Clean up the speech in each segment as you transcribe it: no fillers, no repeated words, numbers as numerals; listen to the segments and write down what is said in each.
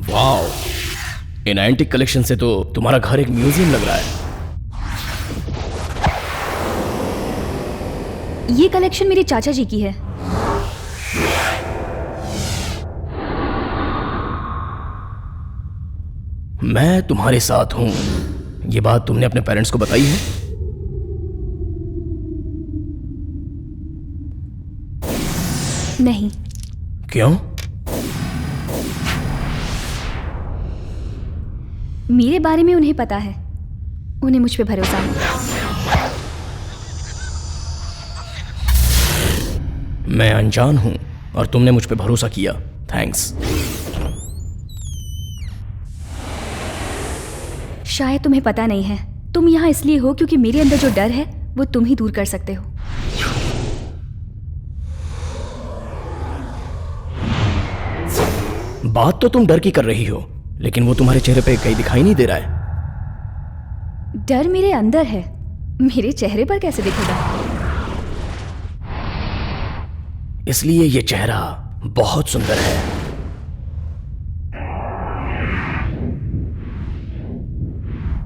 Wow, इन antique collection से तो तुम्हारा घर एक म्यूजियम लग रहा है। ये कलेक्शन मेरे चाचा जी की है। मैं तुम्हारे साथ हूं, ये बात तुमने अपने पेरेंट्स को बताई है? नहीं। क्यों? मेरे बारे में उन्हें पता है, उन्हें मुझ पे भरोसा है। मैं अनजान हूं और तुमने मुझ पे भरोसा किया, थैंक्स। शायद तुम्हें पता नहीं है, तुम यहाँ इसलिए हो क्योंकि मेरे अंदर जो डर है वो तुम ही दूर कर सकते हो। बात तो तुम डर की कर रही हो, लेकिन वो तुम्हारे चेहरे पे कहीं दिखाई नहीं दे रहा है। डर मेरे अंदर है, मेरे चेहरे पर कैसे दिखेगा? इसलिए ये चेहरा बहुत सुंदर है।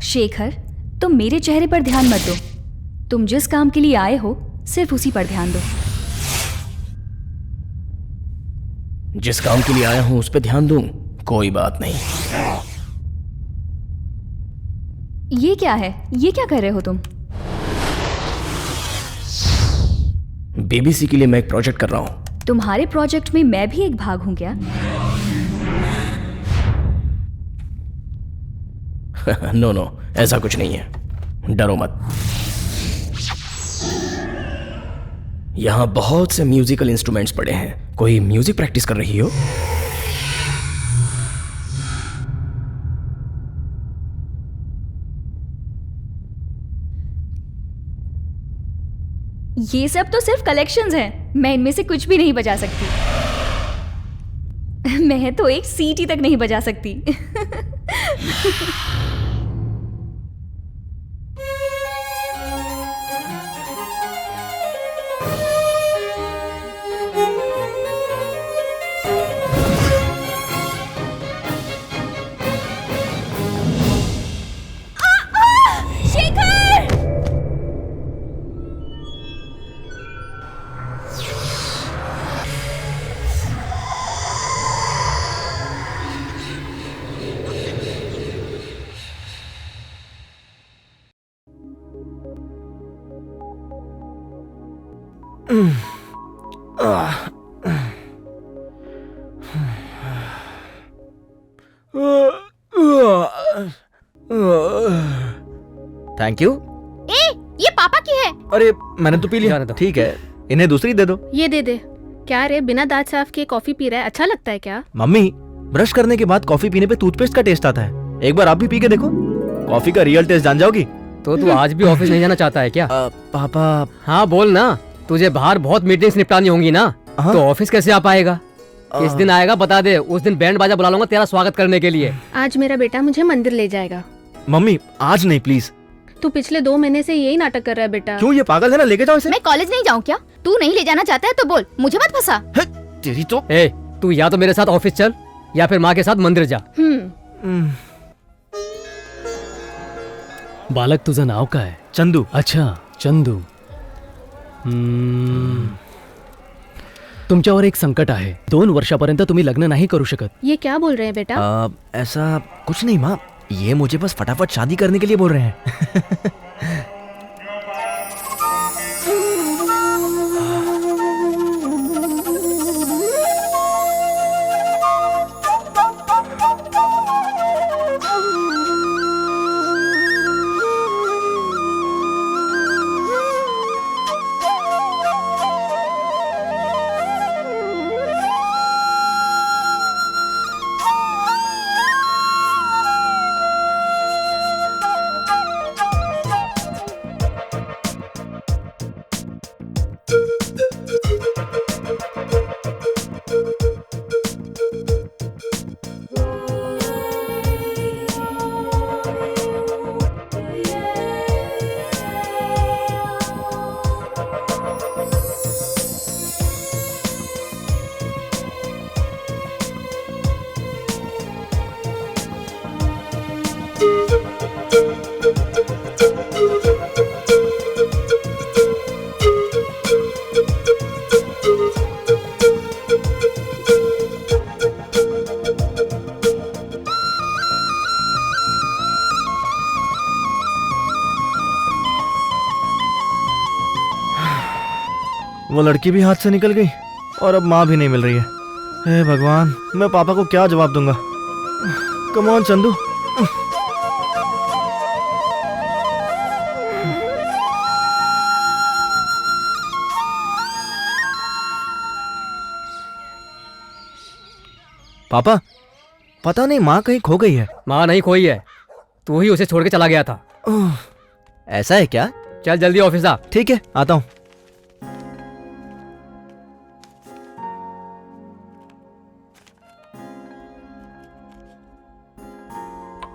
शेखर, तुम मेरे चेहरे पर ध्यान मत दो। तुम जिस काम के लिए आए हो सिर्फ उसी पर ध्यान दो। जिस काम के लिए आया हूं उस पर ध्यान दूं, कोई बात नहीं। ये क्या है? ये क्या कर रहे हो तुम? बीबीसी के लिए मैं एक प्रोजेक्ट कर रहा हूं। तुम्हारे प्रोजेक्ट में मैं भी एक भाग हूं क्या? नो नो, ऐसा कुछ नहीं है, डरो मत। यहां बहुत से म्यूजिकल इंस्ट्रूमेंट्स पड़े हैं। कोई म्यूजिक प्रैक्टिस कर रही हो? ये सब तो सिर्फ कलेक्शंस हैं, मैं इनमें से कुछ भी नहीं बजा सकती। मैं तो एक सीटी तक नहीं बजा सकती। Thank you. ए, ये पापा की है। अरे मैंने तो पी लिया। ठीक है, इन्हें दूसरी दे दो। ये दे दे। क्या रे, बिना दांत साफ किए कॉफी पी रहा है? अच्छा लगता है क्या? मम्मी, ब्रश करने के बाद कॉफी पीने पे टूथपेस्ट का टेस्ट आता है। एक बार आप भी पी के देखो, कॉफी का रियल टेस्ट जान जाओगी। तो तू आज भी ऑफिस नहीं जाना चाहता है क्या? पापा। हाँ बोल ना, तुझे बाहर बहुत मीटिंग्स निपटानी होंगी ना, तो ऑफिस कैसे आ पाएगा? किस दिन आएगा बता दे, उस दिन बैंड बाजा बुला लूंगा तेरा स्वागत करने के लिए। आज मेरा बेटा मुझे मंदिर ले जाएगा। मम्मी आज नहीं प्लीज। तू पिछले 2 महीने से यही नाटक कर रहा है बेटा। क्यों, ये पागल है ना, लेके जाओ इसे। मैं कॉलेज नहीं जाऊँ क्या? तू नहीं ले जाना चाहता है तो बोल, मुझे मत फंसा। तेरी तो। ए, तू या तो मेरे साथ ऑफिस चल या फिर माँ के साथ मंदिर जा। बालक तुझं नाव काय? चंदू। अच्छा चंदू. तुमच्यावर एक संकट आहे. 2 वर्षापर्यंत तुम्ही लग्न नाही करू शकत. ये क्या बोल रहे हैं बेटा? ऐसा कुछ नहीं माँ, ये मुझे बस फटाफट शादी करने के लिए बोल रहे हैं। वो लड़की भी हाथ से निकल गई और अब माँ भी नहीं मिल रही है। हे भगवान, मैं पापा को क्या जवाब दूंगा? Come on Chandu. पापा, पता नहीं माँ कहीं खो गई है। माँ नहीं खोई है, तू ही उसे छोड़ के चला गया था। ओह, ऐसा है क्या? चल जल्दी ऑफिस आ। ठीक है, आता हूँ।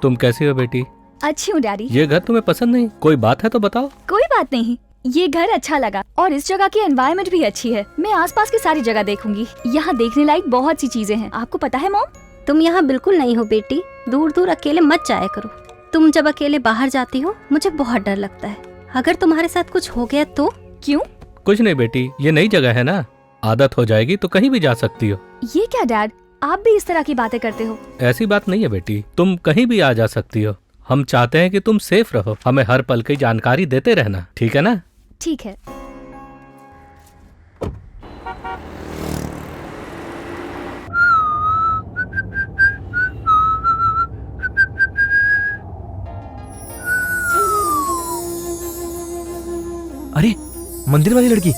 तुम कैसी हो बेटी? अच्छी हूँ डैडी। ये घर तुम्हें पसंद नहीं? कोई बात है तो बताओ। कोई बात नहीं, ये घर अच्छा लगा और इस जगह की एनवायरनमेंट भी अच्छी है। मैं आसपास की सारी जगह देखूंगी। यहाँ देखने लायक बहुत सी चीजें हैं। आपको पता है मॉम? तुम यहाँ बिल्कुल नहीं हो बेटी, दूर दूर अकेले मत जाया करो। तुम जब अकेले बाहर जाती हो मुझे बहुत डर लगता है। अगर तुम्हारे साथ कुछ हो गया तो? क्यों? कुछ नहीं बेटी, ये नई जगह है ना, आदत हो जाएगी तो कहीं भी जा सकती हो। ये क्या डैड, आप भी इस तरह की बातें करते हो? ऐसी बात नहीं है बेटी, तुम कहीं भी आ जा सकती हो। हम चाहते हैं कि तुम सेफ रहो, हमें हर पल की जानकारी देते रहना, ठीक है ना? ठीक है। अरे, मंदिर वाली लड़की,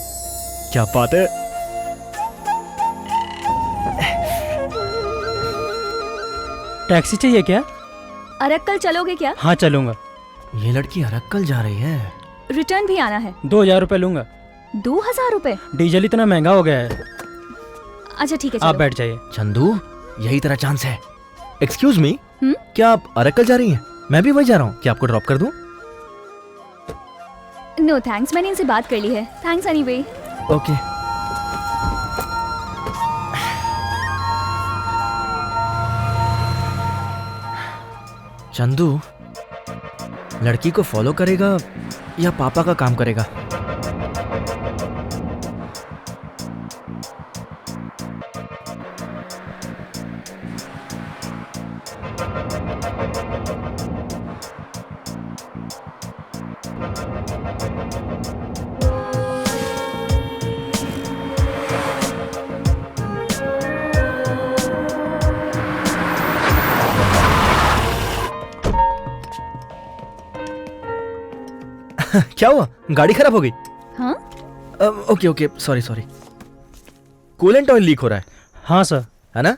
क्या बात है। टैक्सी चाहिए क्या? अरक्कल चलोगे क्या? हाँ चलूंगा। ये लड़की अरक्कल जा रही है। रिटर्न भी आना है। 2000 रुपए लूंगा। 2000 रुपए? डीजल इतना महंगा हो गया है। अच्छा ठीक है, आप चलो। बैठ जाइए। चंदू, यही तेरा चांस है। एक्सक्यूज मी, हम्म? क्या आप अरक्कल जा रही हैं? मैं भी वही जा रहा हूँ, क्या आपको ड्रॉप कर दूं? नो थैंक्स, मैंने इनसे बात कर ली है। Thanks anyway. ओके। चंदू लड़की को फॉलो करेगा या पापा का काम करेगा? क्या हुआ? गाड़ी खराब हो गई? हाँ? Okay okay, sorry sorry. Coolant oil leak हो रहा है। हाँ सर। है ना?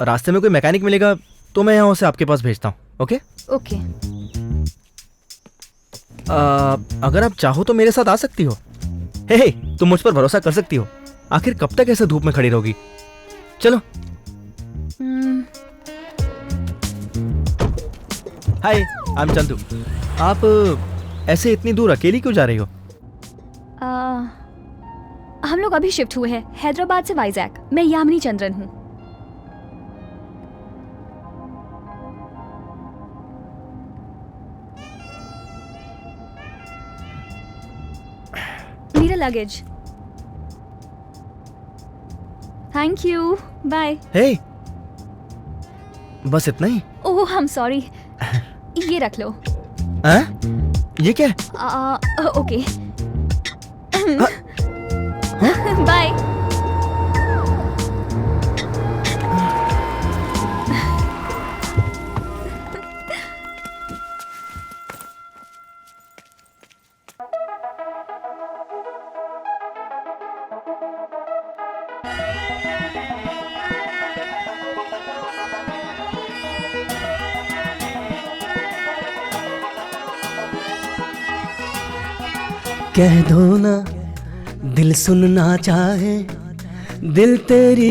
रास्ते में कोई मैकेनिक मिलेगा तो मैं यहाँ से आपके पास भेजता हूँ। Okay okay. अगर आप चाहो तो मेरे साथ आ सकती हो। हे, तुम मुझ पर भरोसा कर सकती हो। आखिर कब तक ऐसे धूप में खड़ी रहोगी? चलो। हाय, आई एम चंदू। आप ऐसे इतनी दूर अकेली क्यों जा रही हो? हम लोग अभी शिफ्ट हुए हैं हैदराबाद से वाइजैक। मैं यामिनी चंद्रन हूँ। मेरा luggage. Thank you, bye. Hey, बस इतना ही? ओह आई एम सॉरी। ये रख लो। ये क्या है? Okay, bye. कह दो ना दिल सुनना चाहे, दिल तेरी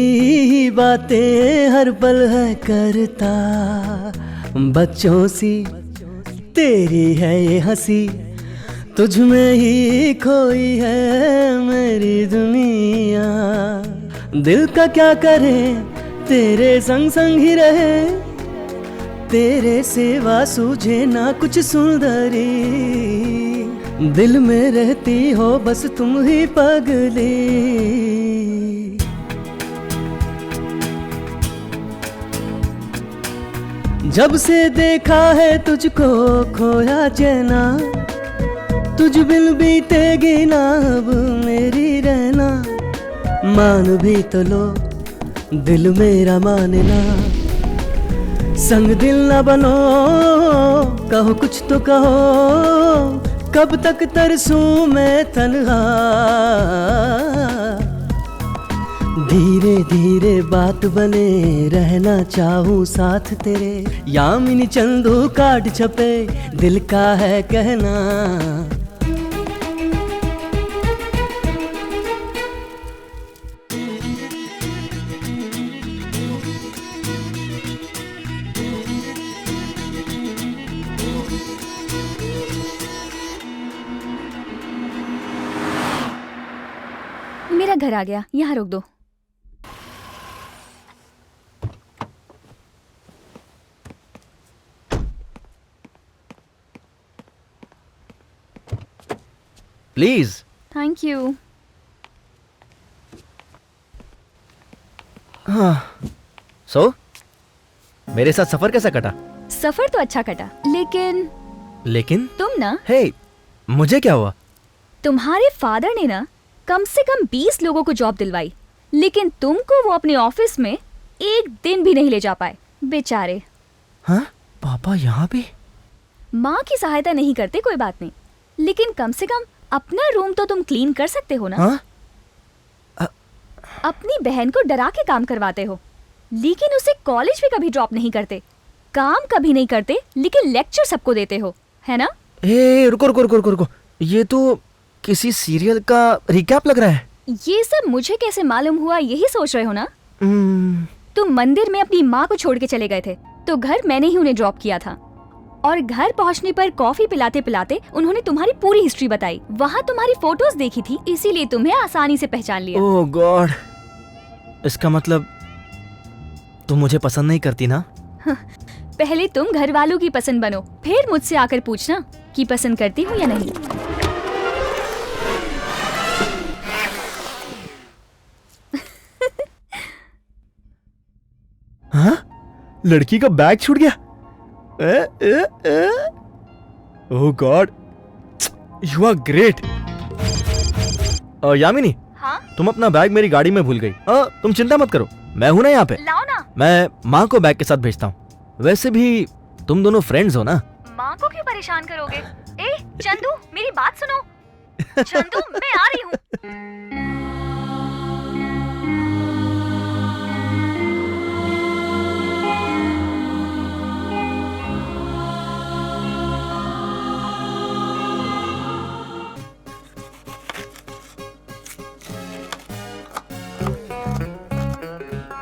ही बातें हर पल है करता। बच्चों सी तेरी है ये हंसी, तुझ में ही खोई है मेरी दुनिया। दिल का क्या करे, तेरे संग संग ही रहे, तेरे सिवा सूझे ना कुछ सुंदरी। दिल में रहती हो बस तुम ही पगली। जब से देखा है तुझको खोया चैना, तुझ बिन बीतेगी ना अब मेरी रहना, मान भी तो लो दिल मेरा मानना, संग दिल न बनो कहो कुछ तो कहो, कब तक तरसूं मैं तन्हा, धीरे धीरे बात बने रहना चाहूँ साथ तेरे, यामिनी चंदू काट छपे दिल का है कहना। मेरा घर आ गया, यहाँ रोक दो। प्लीज। Thank you. हाँ, सो मेरे साथ सफर कैसा कटा? सफर तो अच्छा कटा, लेकिन तुम ना, हे, मुझे क्या हुआ? तुम्हारे फादर ने ना कम से कम 20 लोगों को जॉब दिलवाई, लेकिन तुमको वो अपने ऑफिस में एक दिन भी नहीं ले जा पाए, बेचारे। हाँ, पापा यहाँ भी? माँ की सहायता नहीं करते कोई बात नहीं, लेकिन कम से कम अपना रूम तो तुम क्लीन कर सकते हो ना। हाँ? अपनी बहन को डरा के काम करवाते हो, लेकिन उसे कॉलेज भी कभी ड्रॉप नहीं करते, काम कभी नहीं करते, लेकिन लेक्चर सबको देते हो, है ना? ए, रुको रुको रुको रुको, ये तो किसी सीरियल का रिकैप लग रहा है। ये सब मुझे कैसे मालूम हुआ यही सोच रहे हो ना? तुम मंदिर में अपनी माँ को छोड़ के चले गए थे, तो घर मैंने ही उन्हें ड्रॉप किया था, और घर पहुँचने पर कॉफी पिलाते पिलाते उन्होंने तुम्हारी पूरी हिस्ट्री बताई। वहाँ तुम्हारी फोटोज देखी थी, इसीलिए तुम्हें आसानी से पहचान लिया। ओह गॉड, इसका मतलब तुम मुझे पसंद नहीं करती ना? पहले तुम घर वालों की पसंद बनो, फिर मुझसे आकर पूछना कि पसंद करती हूँ या नहीं। हाँ? लड़की का बैग छूट गया। Oh god, you are great. Yamini, हाँ? तुम अपना बैग मेरी गाड़ी में भूल गई। तुम चिंता मत करो, मैं हूं ना यहाँ पे। लाओ ना। मैं माँ को बैग के साथ भेजता हूँ। वैसे भी तुम दोनों फ्रेंड्स हो ना। माँ को क्यों परेशान करोगे? ए चंदू, मेरी बात सुनो। चंदू, मैं आ रही हूँ।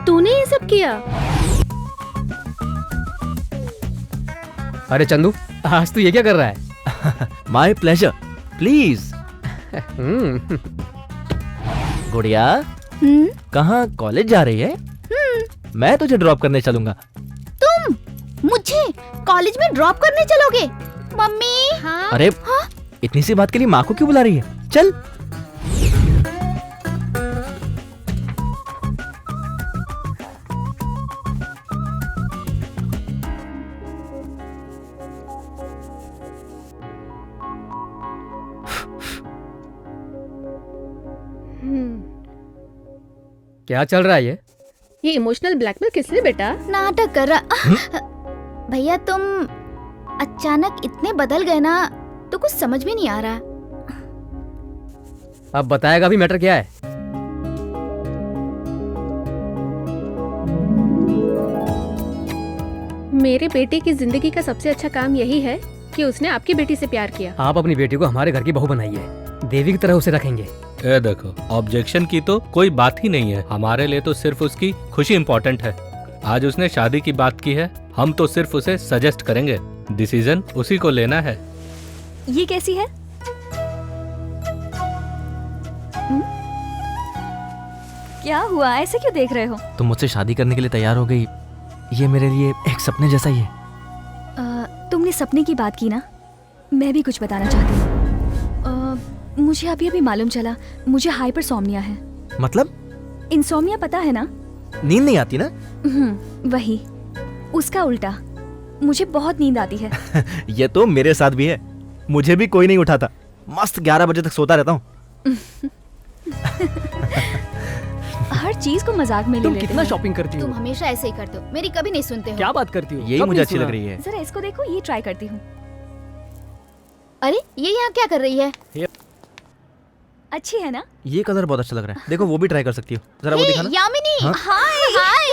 तूने ये सब किया? अरे चंदू, आज तू ये क्या कर रहा है? My pleasure, please. गुड़िया, कहाँ कॉलेज जा रही है? मैं तुझे ड्रॉप करने चलूंगा। तुम मुझे कॉलेज में ड्रॉप करने चलोगे? मम्मी। हाँ? अरे हाँ? इतनी सी बात के लिए माँ को क्यों बुला रही है? चल। क्या चल रहा है ये इमोशनल ब्लैकमेल किस लिए बेटा? नाटक कर रहा। भैया तुम अचानक इतने बदल गए ना, तो कुछ समझ में नहीं आ रहा। अब बताएगा भी मैटर क्या है? मेरे बेटे की जिंदगी का सबसे अच्छा काम यही है कि उसने आपकी बेटी से प्यार किया। आप अपनी बेटी को हमारे घर की बहू बनाइए, देवी की तरह उसे रखेंगे। ए देखो, ऑब्जेक्शन की तो कोई बात ही नहीं है। हमारे लिए तो सिर्फ उसकी खुशी इम्पोर्टेंट है। आज उसने शादी की बात की है, हम तो सिर्फ उसे सजेस्ट करेंगे, डिसीजन उसी को लेना है। ये कैसी है? क्या हुआ, ऐसे क्यों देख रहे हो? तुम मुझसे शादी करने के लिए तैयार हो गई, ये मेरे लिए एक सपने जैसा ही है। तुमने सपने की बात की ना, मैं भी कुछ बताना चाहती हूँ। मुझे अभी अभी मालूम चला, मुझे हाइपरसोमनिया है। मतलब? इंसोमनिया पता है ना? नींद नहीं आती ना? वही, उसका उल्टा। मुझे बहुत नींद आती है। ये तो मेरे साथ भी है, मुझे भी कोई नहीं उठाता। मस्त 11 बजे तक सोता रहता हूँ। हर चीज को मजाक में ले तुम लेते कितना हो। शॉपिंग करती तुम हो? हमेशा ऐसे ही करते हो, मेरी कभी नहीं सुनते हो। क्या बात करती हो? यही कब मुझे नहीं अच्छी सुना? लग रही है। जरा इसको देखो, ये ट्राई करती हूँ। अरे ये यहाँ क्या कर रही है? अच्छी है ना? ये कलर बहुत अच्छा लग रहा है। देखो वो भी ट्राई कर सकती हो, जरा वो हे, दिखाना। यामिनी, हाँ? हाय हाय।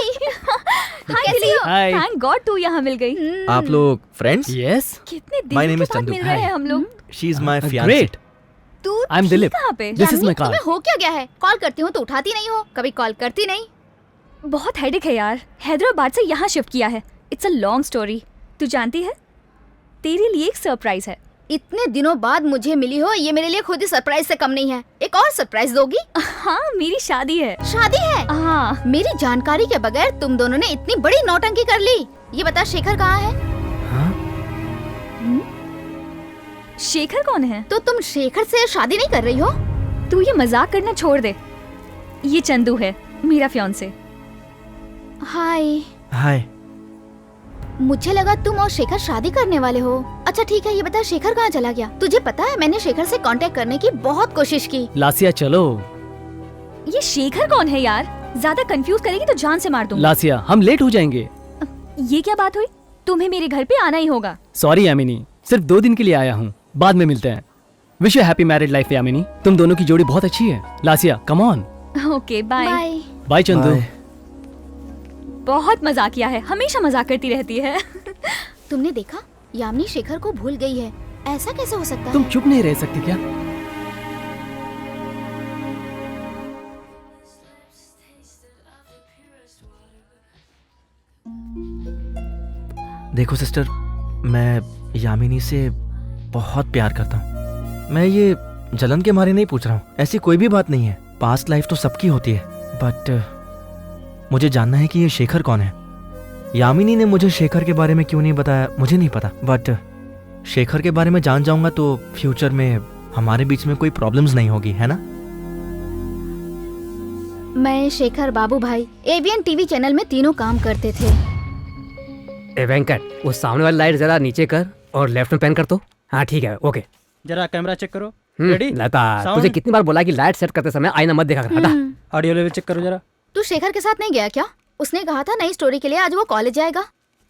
कैसी हो? हाय। थैंक गॉड तू यहाँ मिल गई। आप लोग फ्रेंड्स? यस। कितने My दिन name के is बाद चंदू। मिल रहे हैं हम लोग। She is my fiancée. Great. तू I'm थी दिलीप। कहाँ पे? This is Yamini, my car. तुम्हें हो क्या गया है? कॉल करती हूँ तो उठाती नहीं हो, कभी कॉल करती नहीं। बहुत हेडेक है यार, हैदराबाद से यहाँ शिफ्ट किया है। It's a long story. तू जानती है, तेरे लिए एक सरप्राइज है। इतने दिनों बाद मुझे मिली हो, ये मेरे लिए खुद ही सरप्राइज से कम नहीं है। एक और सरप्राइज दोगी? हाँ, मेरी शादी है। शादी है? हाँ। मेरी जानकारी के बगैर तुम दोनों ने इतनी बड़ी नौटंकी कर ली। ये बता शेखर कहाँ है? शेखर कौन है? तो तुम शेखर से शादी नहीं कर रही हो? तू ये मजाक करना छोड़ दे। ये चंदू है, मेरा फियांसे। हाय। हाय। मुझे लगा तुम और शेखर शादी करने वाले हो। अच्छा ठीक है, ये बता शेखर कहाँ चला गया? तुझे पता है मैंने शेखर से कांटेक्ट करने की बहुत कोशिश की। लासिया चलो। ये शेखर कौन है यार? ज्यादा कंफ्यूज करेगी तो जान से मार दूंगा। लासिया हम लेट हो जाएंगे। ये क्या बात हुई? तुम्हें मेरे घर पे आना ही होगा। सॉरी यामिनी, सिर्फ 2 दिन के लिए आया हूँ, बाद में मिलते हैं। Wish you happy married life Yamini, तुम दोनों की जोड़ी बहुत अच्छी है। Lasiya come on. Okay bye. Bye. Bye Chandu. Bye. बहुत मजाकिया है, हमेशा मजाक करती रहती है। तुमने देखा, यामिनी शेखर को भूल गई है। ऐसा कैसे हो सकता तुम है? चुप नहीं रह सकती क्या? देखो सिस्टर, मैं यामिनी से बहुत प्यार करता हूँ। मैं ये जलन के मारे नहीं पूछ रहा हूँ, ऐसी कोई भी बात नहीं है। पास्ट लाइफ तो सबकी होती है, बट मुझे जानना है कि ये शेखर कौन है। यामिनी ने मुझे शेखर के बारे में क्यों नहीं बताया मुझे नहीं पता, बट शेखर के बारे में जान जाऊंगा तो फ्यूचर में हमारे बीच में कोई प्रॉब्लम्स नहीं होगी, है ना? मैं शेखर बाबू भाई एवीएन टीवी चैनल में तीनों काम करते थे। ए वेंकट, वो सामने वाली लाइट जरा नीचे कर और लेफ्ट में पैन कर तो। हाँ ठीक है, ओके। जरा कैमरा चेक करो। रेडी? लता, Sound? तुझे कितनी बार बोला कि लाइट सेट करते समय आईना मत देखा कर। हटा। ऑडियो लेवल चेक करो जरा। तू शेखर के साथ नहीं गया क्या? उसने कहा था नई स्टोरी के लिए आज वो कॉलेज जाएगा।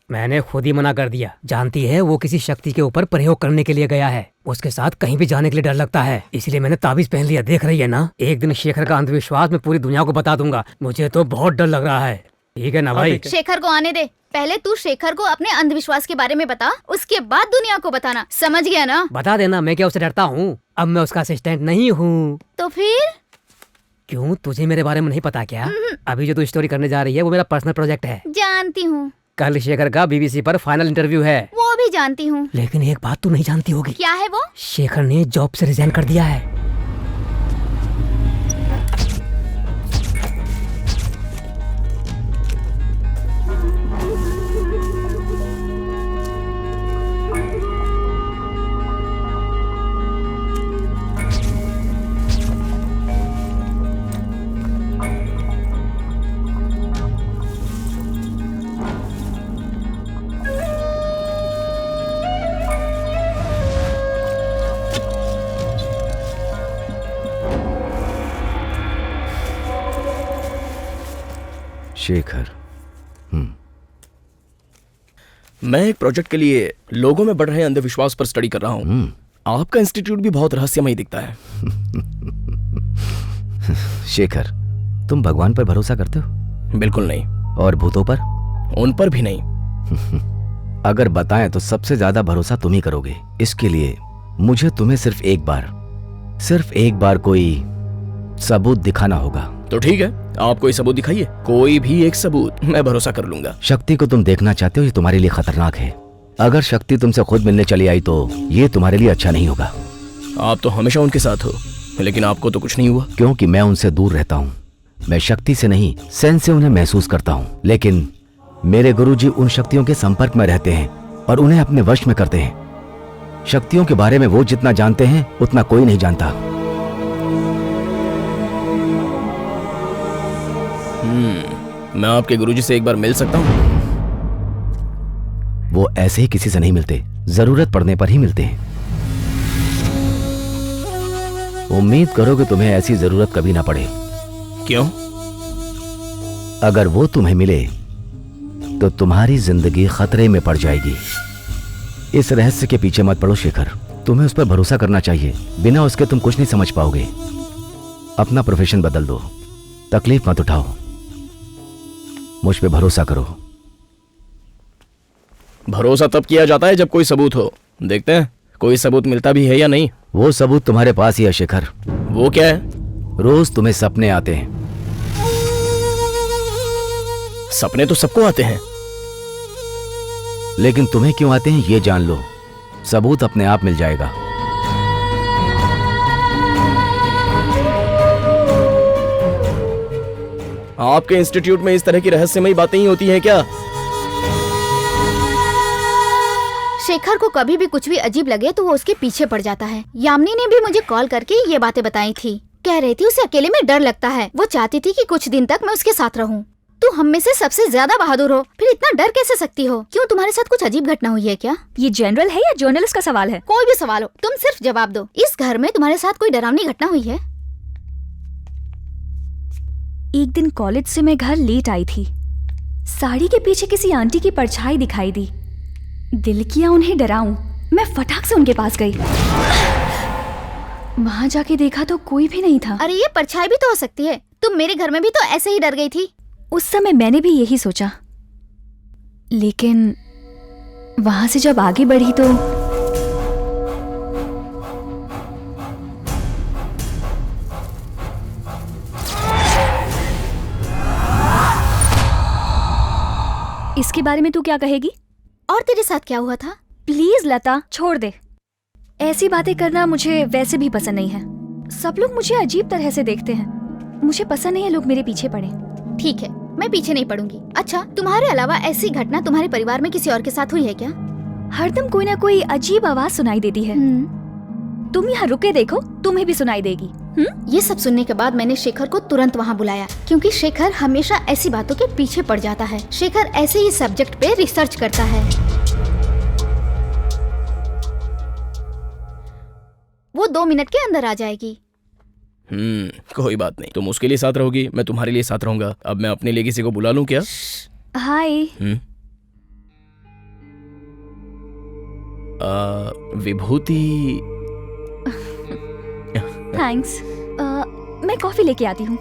मैंने खुद ही मना कर दिया। जानती है, वो किसी शक्ति के ऊपर प्रयोग करने के लिए गया है। उसके साथ कहीं भी जाने के लिए डर लगता है, इसलिए मैंने ताबीज पहन लिया। देख रही है ना, एक दिन शेखर का अंधविश्वास मैं पूरी दुनिया को बता दूंगा। मुझे तो बहुत डर लग रहा है। ठीक है ना भाई? ठीक है। शेखर को आने दे। पहले तू शेखर को अपने अंधविश्वास के बारे में बता, उसके बाद दुनिया को बताना। समझ गया ना? बता देना, मैं क्या उससे डरता हूँ? अब मैं उसका असिस्टेंट नहीं हूँ। तो फिर क्यों, तुझे मेरे बारे में नहीं पता क्या? अभी जो तू स्टोरी करने जा रही है वो मेरा पर्सनल प्रोजेक्ट है। जानती हूँ। कल शेखर का बीबीसी पर फाइनल इंटरव्यू है। वो भी जानती हूँ। लेकिन एक बात तू नहीं जानती होगी। क्या है वो? शेखर ने जॉब से रिजाइन कर दिया है। शेखर। मैं एक प्रोजेक्ट के लिए लोगों में बढ़ रहे अंधविश्वास पर स्टडी कर रहा हूँ। आपका इंस्टीट्यूट भी बहुत रहस्यमय दिखता है। शेखर, तुम भगवान पर भरोसा करते हो? बिल्कुल नहीं। और भूतों पर? उन पर भी नहीं। अगर बताएं तो सबसे ज्यादा भरोसा तुम ही करोगे। इसके लिए मुझे तुम्हें सिर्फ एक बार कोई सबूत दिखाना होगा। तो ठीक है, आप कोई सबूत दिखाइए। कोई भी एक सबूत, मैं भरोसा कर लूंगा। शक्ति को तुम देखना चाहते हो, ये तुम्हारे लिए खतरनाक है। अगर शक्ति तुमसे खुद मिलने चली आई तो ये तुम्हारे लिए अच्छा नहीं होगा। आप तो हमेशा उनके साथ हो, लेकिन आपको तो कुछ नहीं हुआ। क्योंकि मैं उनसे दूर रहता हूँ। मैं शक्ति से नहीं, सेंस से उन्हें महसूस करता हूँ। लेकिन मेरे गुरुजी उन शक्तियों के संपर्क में रहते हैं और उन्हें अपने वश में करते हैं। शक्तियों के बारे में वो जितना जानते हैं उतना कोई नहीं जानता। मैं आपके गुरुजी से एक बार मिल सकता हूँ? वो ऐसे ही किसी से नहीं मिलते, जरूरत पड़ने पर ही मिलते हैं। उम्मीद करो कि तुम्हें ऐसी जरूरत कभी ना पड़े। क्यों? अगर वो तुम्हें मिले तो तुम्हारी जिंदगी खतरे में पड़ जाएगी। इस रहस्य के पीछे मत पड़ो शेखर, तुम्हें उस पर भरोसा करना चाहिए। बिना उसके तुम कुछ नहीं समझ पाओगे। अपना प्रोफेशन बदल दो, तकलीफ मत उठाओ, मुझ पे भरोसा करो। भरोसा तब किया जाता है जब कोई सबूत हो। देखते हैं कोई सबूत मिलता भी है या नहीं। वो सबूत तुम्हारे पास ही है शेखर। वो क्या है? रोज तुम्हें सपने आते हैं। सपने तो सबको आते हैं, लेकिन तुम्हें क्यों आते हैं ये जान लो, सबूत अपने आप मिल जाएगा। आपके इंस्टीट्यूट में इस तरह की रहस्यमयी बातें ही होती हैं क्या? शेखर को कभी भी कुछ भी अजीब लगे तो वो उसके पीछे पड़ जाता है। यामिनी ने भी मुझे कॉल करके ये बातें बताई थी। कह रही थी उसे अकेले में डर लगता है। वो चाहती थी कि कुछ दिन तक मैं उसके साथ रहूं। तू हम में से सबसे ज्यादा बहादुर हो, फिर इतना डर कैसे सकती हो? क्यों, तुम्हारे साथ कुछ अजीब घटना हुई है क्या? ये जनरल है या जर्नलिस्ट का सवाल है? कोई भी सवाल हो, तुम सिर्फ जवाब दो। इस घर में तुम्हारे साथ कोई डरावनी घटना हुई है? एक दिन कॉलेज से मैं घर लेट आई थी। साड़ी के पीछे किसी आंटी की परछाई दिखाई दी। दिल किया उन्हें डराऊं। मैं फटाक से उनके पास गई। वहां जाके देखा तो कोई भी नहीं था। अरे ये परछाई भी तो हो सकती है। तुम मेरे घर में भी तो ऐसे ही डर गई थी। उस समय मैंने भी यही सोचा, लेकिन वहां से जब आगे बढ़ी तो इसके बारे में तू क्या कहेगी? और तेरे साथ क्या हुआ था? प्लीज लता, छोड़ दे। ऐसी बातें करना मुझे वैसे भी पसंद नहीं है। सब लोग मुझे अजीब तरह से देखते हैं। मुझे पसंद नहीं है लोग मेरे पीछे पड़े। ठीक है, मैं पीछे नहीं पड़ूंगी। अच्छा, तुम्हारे अलावा ऐसी घटना तुम्हारे परिवार में किसी और के साथ हुई है क्या? हरदम कोई ना कोई अजीब आवाज सुनाई देती है। तुम यहाँ रुके देखो, तुम्हें भी सुनाई देगी। ये सब सुनने के बाद मैंने शेखर को तुरंत वहाँ बुलाया, क्योंकि शेखर हमेशा ऐसी बातों के पीछे पड़ जाता है। शेखर ऐसे ही सब्जेक्ट पे रिसर्च करता है। वो 2 मिनट के अंदर आ जाएगी। कोई बात नहीं, तुम उसके लिए साथ रहोगी, मैं तुम्हारे लिए साथ रहूंगा। अब मैं अपने लिए किसी को बुला लूं क्या? हाय। विभूति। थैंक्स। मैं कॉफी लेके आती हूँ।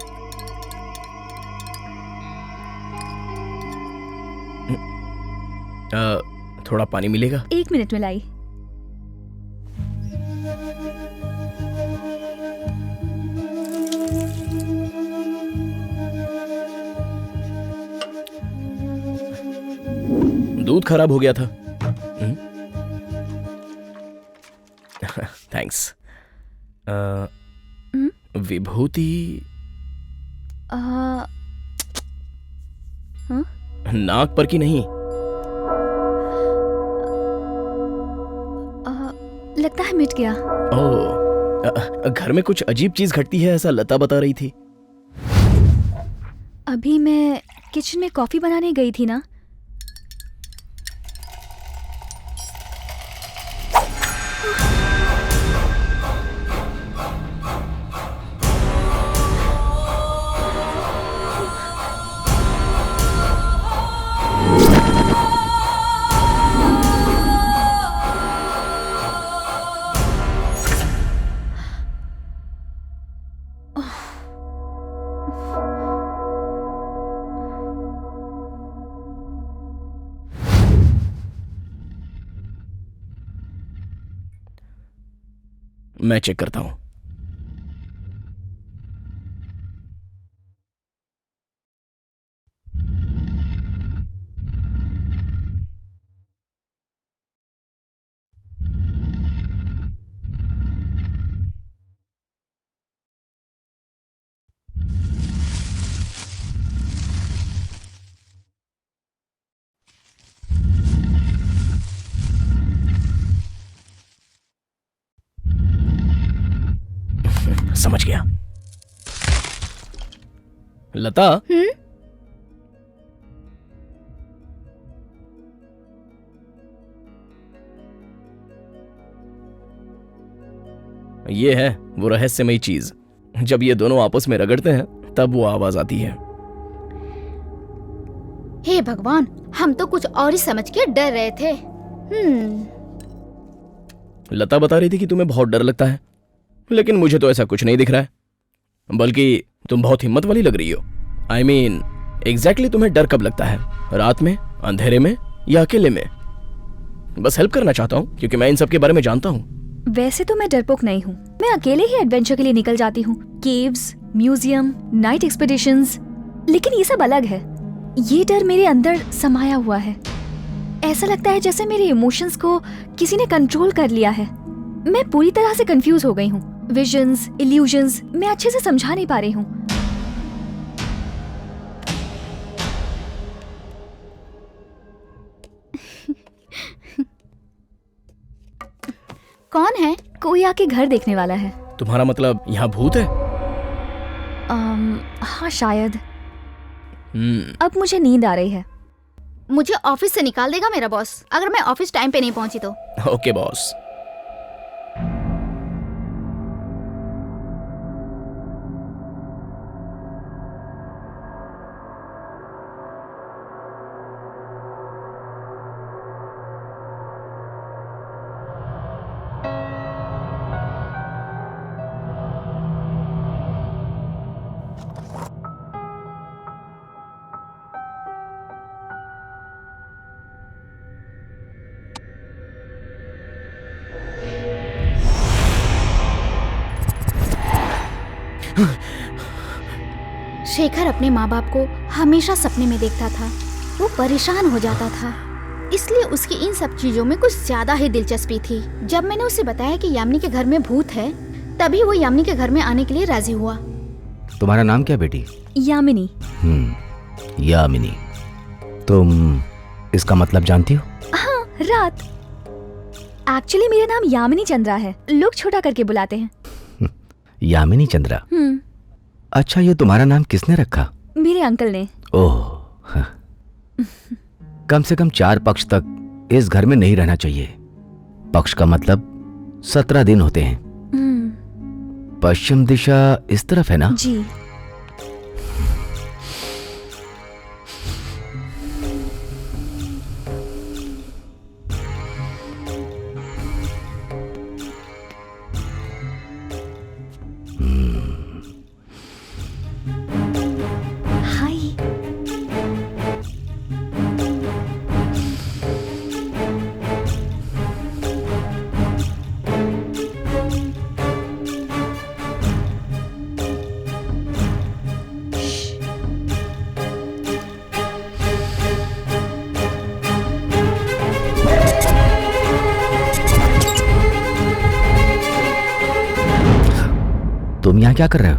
थोड़ा पानी मिलेगा? 1 मिनट में लाई। दूध खराब हो गया था। थैंक्स। विभूति नाक पर की नहीं? लगता है मिट गया। ओह, घर में कुछ अजीब चीज घटती है ऐसा लता बता रही थी। अभी मैं किचन में कॉफी बनाने गई थी ना। मैं चेक करता हूं। समझ गया। लता, ये है वो रहस्यमयी चीज। जब ये दोनों आपस में रगड़ते हैं तब वो आवाज आती है। हे भगवान, हम तो कुछ और ही समझ के डर रहे थे। लता बता रही थी कि तुम्हें बहुत डर लगता है, लेकिन मुझे तो ऐसा कुछ नहीं दिख रहा है, बल्कि तुम बहुत हिम्मत वाली लग रही हो। I mean, एग्जैक्टली तुम्हें डर कब लगता है? रात में, अंधेरे में या अकेले में? बस हेल्प करना चाहता हूँ क्योंकि मैं इन सब के बारे में जानता हूँ। वैसे तो मैं डरपोक नहीं हूँ, मैं अकेले ही एडवेंचर के लिए निकल जाती हूँ। Caves, museum, night expeditions. लेकिन ये सब अलग है। ये डर मेरे अंदर समाया हुआ है। ऐसा लगता है जैसे मेरे इमोशंस को किसी ने कंट्रोल कर लिया है। मैं पूरी तरह से कंफ्यूज हो गई हूँ। विजन्स, इल्यूजन्स मैं अच्छे से समझा नहीं पा रही हूँ। कौन है? कोई आके घर देखने वाला है। तुम्हारा मतलब यहाँ भूत है? हाँ शायद। अब मुझे नींद आ रही है। मुझे ऑफिस से निकाल देगा मेरा बॉस अगर मैं ऑफिस टाइम पे नहीं पहुंची तो। Okay boss. शेखर अपने माँ बाप को हमेशा सपने में देखता था। वो परेशान हो जाता था, इसलिए उसकी इन सब चीजों में कुछ ज्यादा ही दिलचस्पी थी। जब मैंने उसे बताया कि यामिनी के घर में भूत है, तभी वो यामिनी के घर में आने के लिए राजी हुआ। तुम्हारा नाम क्या बेटी? यामिनी। यामिनी। तुम इसका मतलब जानती हो? हाँ, रात। एक्चुअली मेरा नाम यामिनी चंद्रा है, लोग छोटा करके बुलाते हैं। यामिनी चंद्रा। अच्छा, ये तुम्हारा नाम किसने रखा? मेरे अंकल ने। ओह, कम से कम 4 पक्ष तक इस घर में नहीं रहना चाहिए। पक्ष का मतलब 17 दिन होते हैं। पश्चिम दिशा इस तरफ है ना? जी। तुम यहाँ क्या कर रहे हो?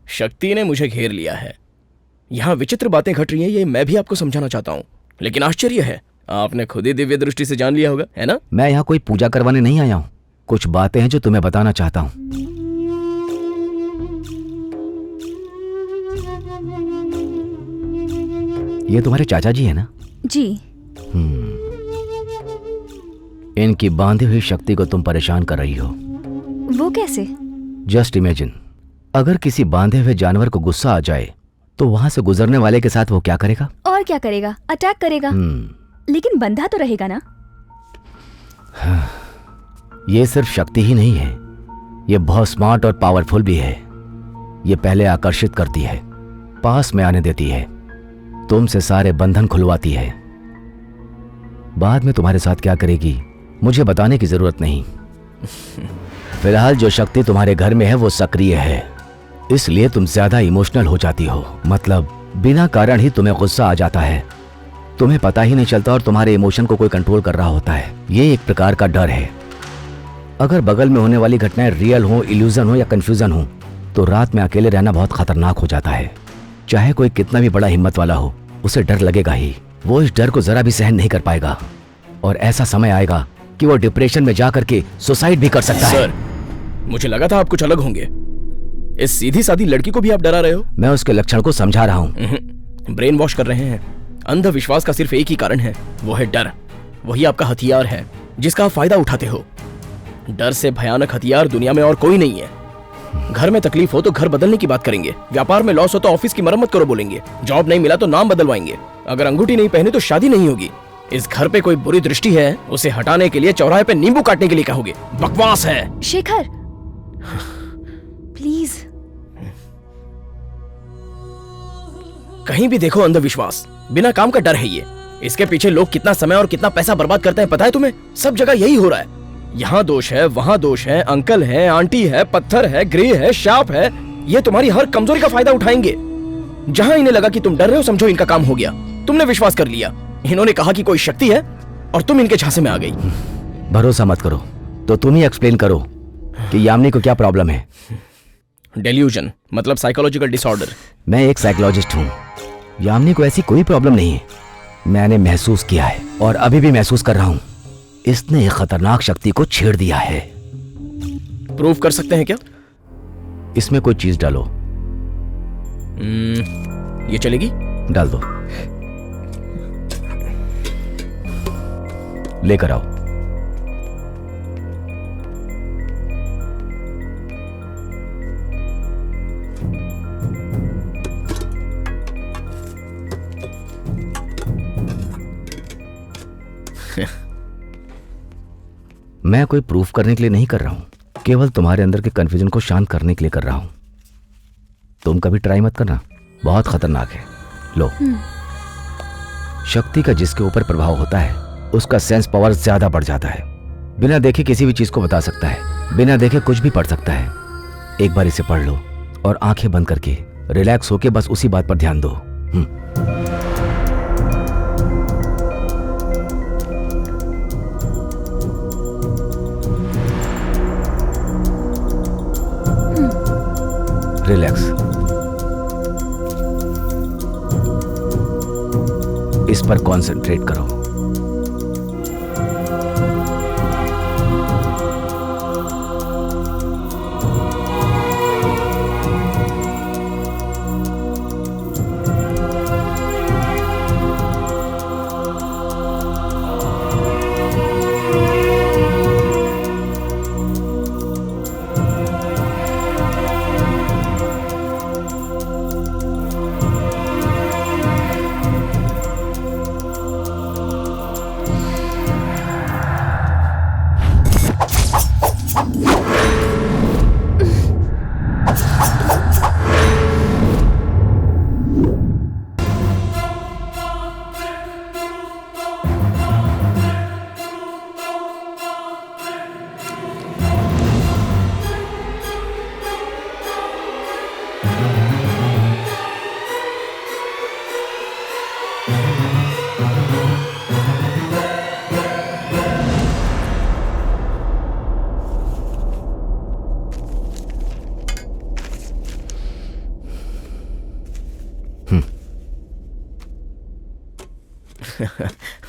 शक्ति ने मुझे घेर लिया है। यहाँ विचित्र बातें घट रही हैं, ये मैं भी आपको समझाना चाहता हूँ, लेकिन आश्चर्य है आपने खुद ही दिव्य दृष्टि से जान लिया होगा, है ना? मैं यहाँ कोई पूजा करवाने नहीं आया हूँ। कुछ बातें हैं जो तुम्हें बताना चाहता हूँ। ये तुम्हारे चाचा जी है ना? जी। इनकी बांधी हुई शक्ति को तुम परेशान कर रही हो। वो कैसे? जस्ट इमेजिन, अगर किसी बांधे हुए जानवर को गुस्सा आ जाए तो वहां से गुजरने वाले के साथ वो क्या करेगा? और क्या करेगा? अटैक करेगा। लेकिन बंधा तो रहेगा ना? ये सिर्फ शक्ति ही नहीं है, ये बहुत स्मार्ट और पावरफुल भी है। ये पहले आकर्षित करती है, पास में आने देती है, तुमसे सारे बंधन खुलवाती है। बाद में तुम्हारे साथ क्या करेगी मुझे बताने की जरूरत नहीं। फिलहाल जो शक्ति तुम्हारे घर में है वो सक्रिय है, इसलिए तुम ज्यादा इमोशनल हो जाती हो। मतलब बिना कारण ही तुम्हें गुस्सा आ जाता है, तुम्हें पता ही नहीं चलता और तुम्हारे इमोशन को कोई कंट्रोल कर रहा होता है। ये एक प्रकार का डर है। अगर बगल में होने वाली घटनाएं रियल हो, इल्यूजन हो या कंफ्यूजन हो, तो रात में अकेले रहना बहुत खतरनाक हो जाता है। चाहे कोई कितना भी बड़ा हिम्मत वाला हो, उसे डर लगेगा ही। वो इस डर को जरा भी सहन नहीं कर पाएगा और ऐसा समय आएगा कि वो डिप्रेशन में जाकर के सुसाइड भी कर सकता है। सर, मुझे लगा था आप कुछ अलग होंगे। इस सीधी सादी लड़की को भी आप डरा रहे हो? मैं उसके लक्षण को समझा रहा हूँ। ब्रेन वॉश कर रहे हैं। अंधविश्वास का सिर्फ एक ही कारण है, वो है डर। वही आपका हथियार है जिसका आप फायदा उठाते हो। डर से भयानक हथियार दुनिया में और कोई नहीं है। घर में तकलीफ हो तो घर बदलने की बात करेंगे, व्यापार में लॉस हो तो ऑफिस की मरम्मत करो बोलेंगे, जॉब नहीं मिला तो नाम बदलवाएंगे, अगर अंगूठी नहीं पहने तो शादी नहीं होगी, इस घर पे कोई बुरी दृष्टि है उसे हटाने के लिए चौराहे पे नींबू काटने के लिए कहोगे। बकवास है। शेखर प्लीज। कहीं भी देखो अंधविश्वास, बिना काम का डर है ये। इसके पीछे लोग कितना समय और कितना पैसा बर्बाद करते हैं पता है तुम्हें? सब जगह यही हो रहा है। यहाँ दोष है, वहाँ दोष है, अंकल है, आंटी है, पत्थर है, ग्रे है, शाप है, ये तुम्हारी हर कमजोरी का फायदा उठाएंगे। जहाँ इन्हें लगा कि तुम डर रहे हो समझो इनका काम हो गया, तुमने विश्वास कर लिया। इन्होंने कहा कि कोई शक्ति है और तुम इनके झांसे में आ गई। भरोसा मत करो तो तुम ही एक्सप्लेन करो कि यामिनी को क्या प्रॉब्लम है। डेल्यूजन मतलब साइकोलॉजिकल डिसऑर्डर। मैं एक साइकोलॉजिस्ट हूँ, यामिनी को ऐसी कोई प्रॉब्लम नहीं है। मैंने महसूस किया है और अभी भी महसूस कर रहा हूँ, इसने एक खतरनाक शक्ति को छेड़ दिया है। प्रूफ कर सकते हैं क्या? इसमें कोई चीज डालो। ये चलेगी? डाल दो, लेकर आओ। मैं कोई प्रूफ करने के लिए नहीं कर रहा हूं, केवल तुम्हारे अंदर के कंफ्यूजन को शांत करने के लिए कर रहा हूं। तुम कभी ट्राई मत करना, बहुत खतरनाक है। लो, शक्ति का जिसके ऊपर प्रभाव होता है उसका सेंस पावर ज्यादा बढ़ जाता है। बिना देखे किसी भी चीज को बता सकता है, बिना देखे कुछ भी पढ़ सकता है। एक बार इसे पढ़ लो और आंखें बंद करके रिलैक्स होके बस उसी बात पर ध्यान दो। रिलैक्स। इस पर कंसंट्रेट करो।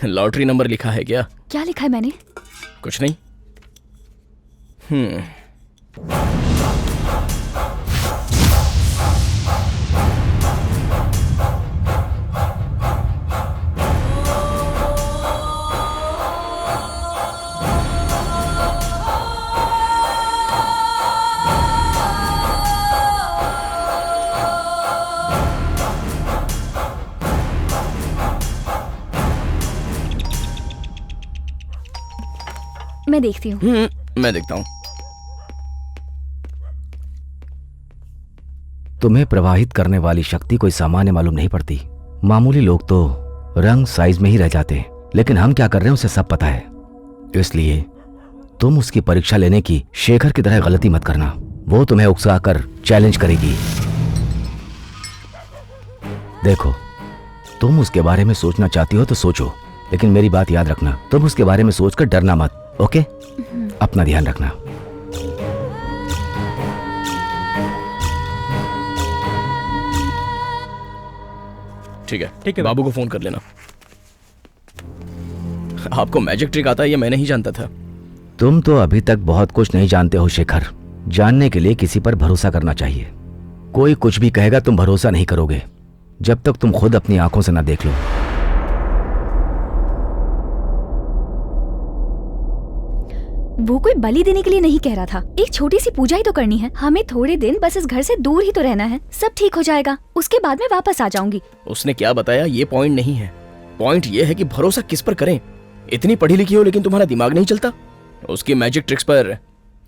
लॉटरी नंबर लिखा है क्या? क्या लिखा है मैंने? कुछ नहीं। मैं देखती हूँ। मैं देखता हूँ। तुम्हें प्रवाहित करने वाली शक्ति कोई सामान्य मालूम नहीं पड़ती। मामूली लोग तो रंग साइज में ही रह जाते हैं, लेकिन हम क्या कर रहे हैं उसे सब पता है। इसलिए तुम उसकी परीक्षा लेने की शेखर की तरह गलती मत करना। वो तुम्हें उकसाकर चैलेंज करेगी। देखो, तुम उसके बारे में सोचना चाहती हो तो सोचो, लेकिन मेरी बात याद रखना, तुम उसके बारे में सोचकर डरना मत। ओके? अपना ध्यान रखना। ठीक है, बाबू को फोन कर लेना। आपको मैजिक ट्रिक आता है ये मैं नहीं जानता था। तुम तो अभी तक बहुत कुछ नहीं जानते हो शेखर। जानने के लिए किसी पर भरोसा करना चाहिए। कोई कुछ भी कहेगा तुम भरोसा नहीं करोगे जब तक तुम खुद अपनी आंखों से ना देख लो। वो कोई बलि देने के लिए नहीं कह रहा था, एक छोटी सी पूजा ही तो करनी है। हमें थोड़े दिन बस इस घर से दूर ही तो रहना है, सब ठीक हो जाएगा, उसके बाद मैं वापस आ जाऊंगी। उसने क्या बताया ये पॉइंट नहीं है। पॉइंट ये है कि भरोसा किस पर करें। इतनी पढ़ी लिखी हो लेकिन तुम्हारा दिमाग नहीं चलता। उसकी मैजिक ट्रिक्स पर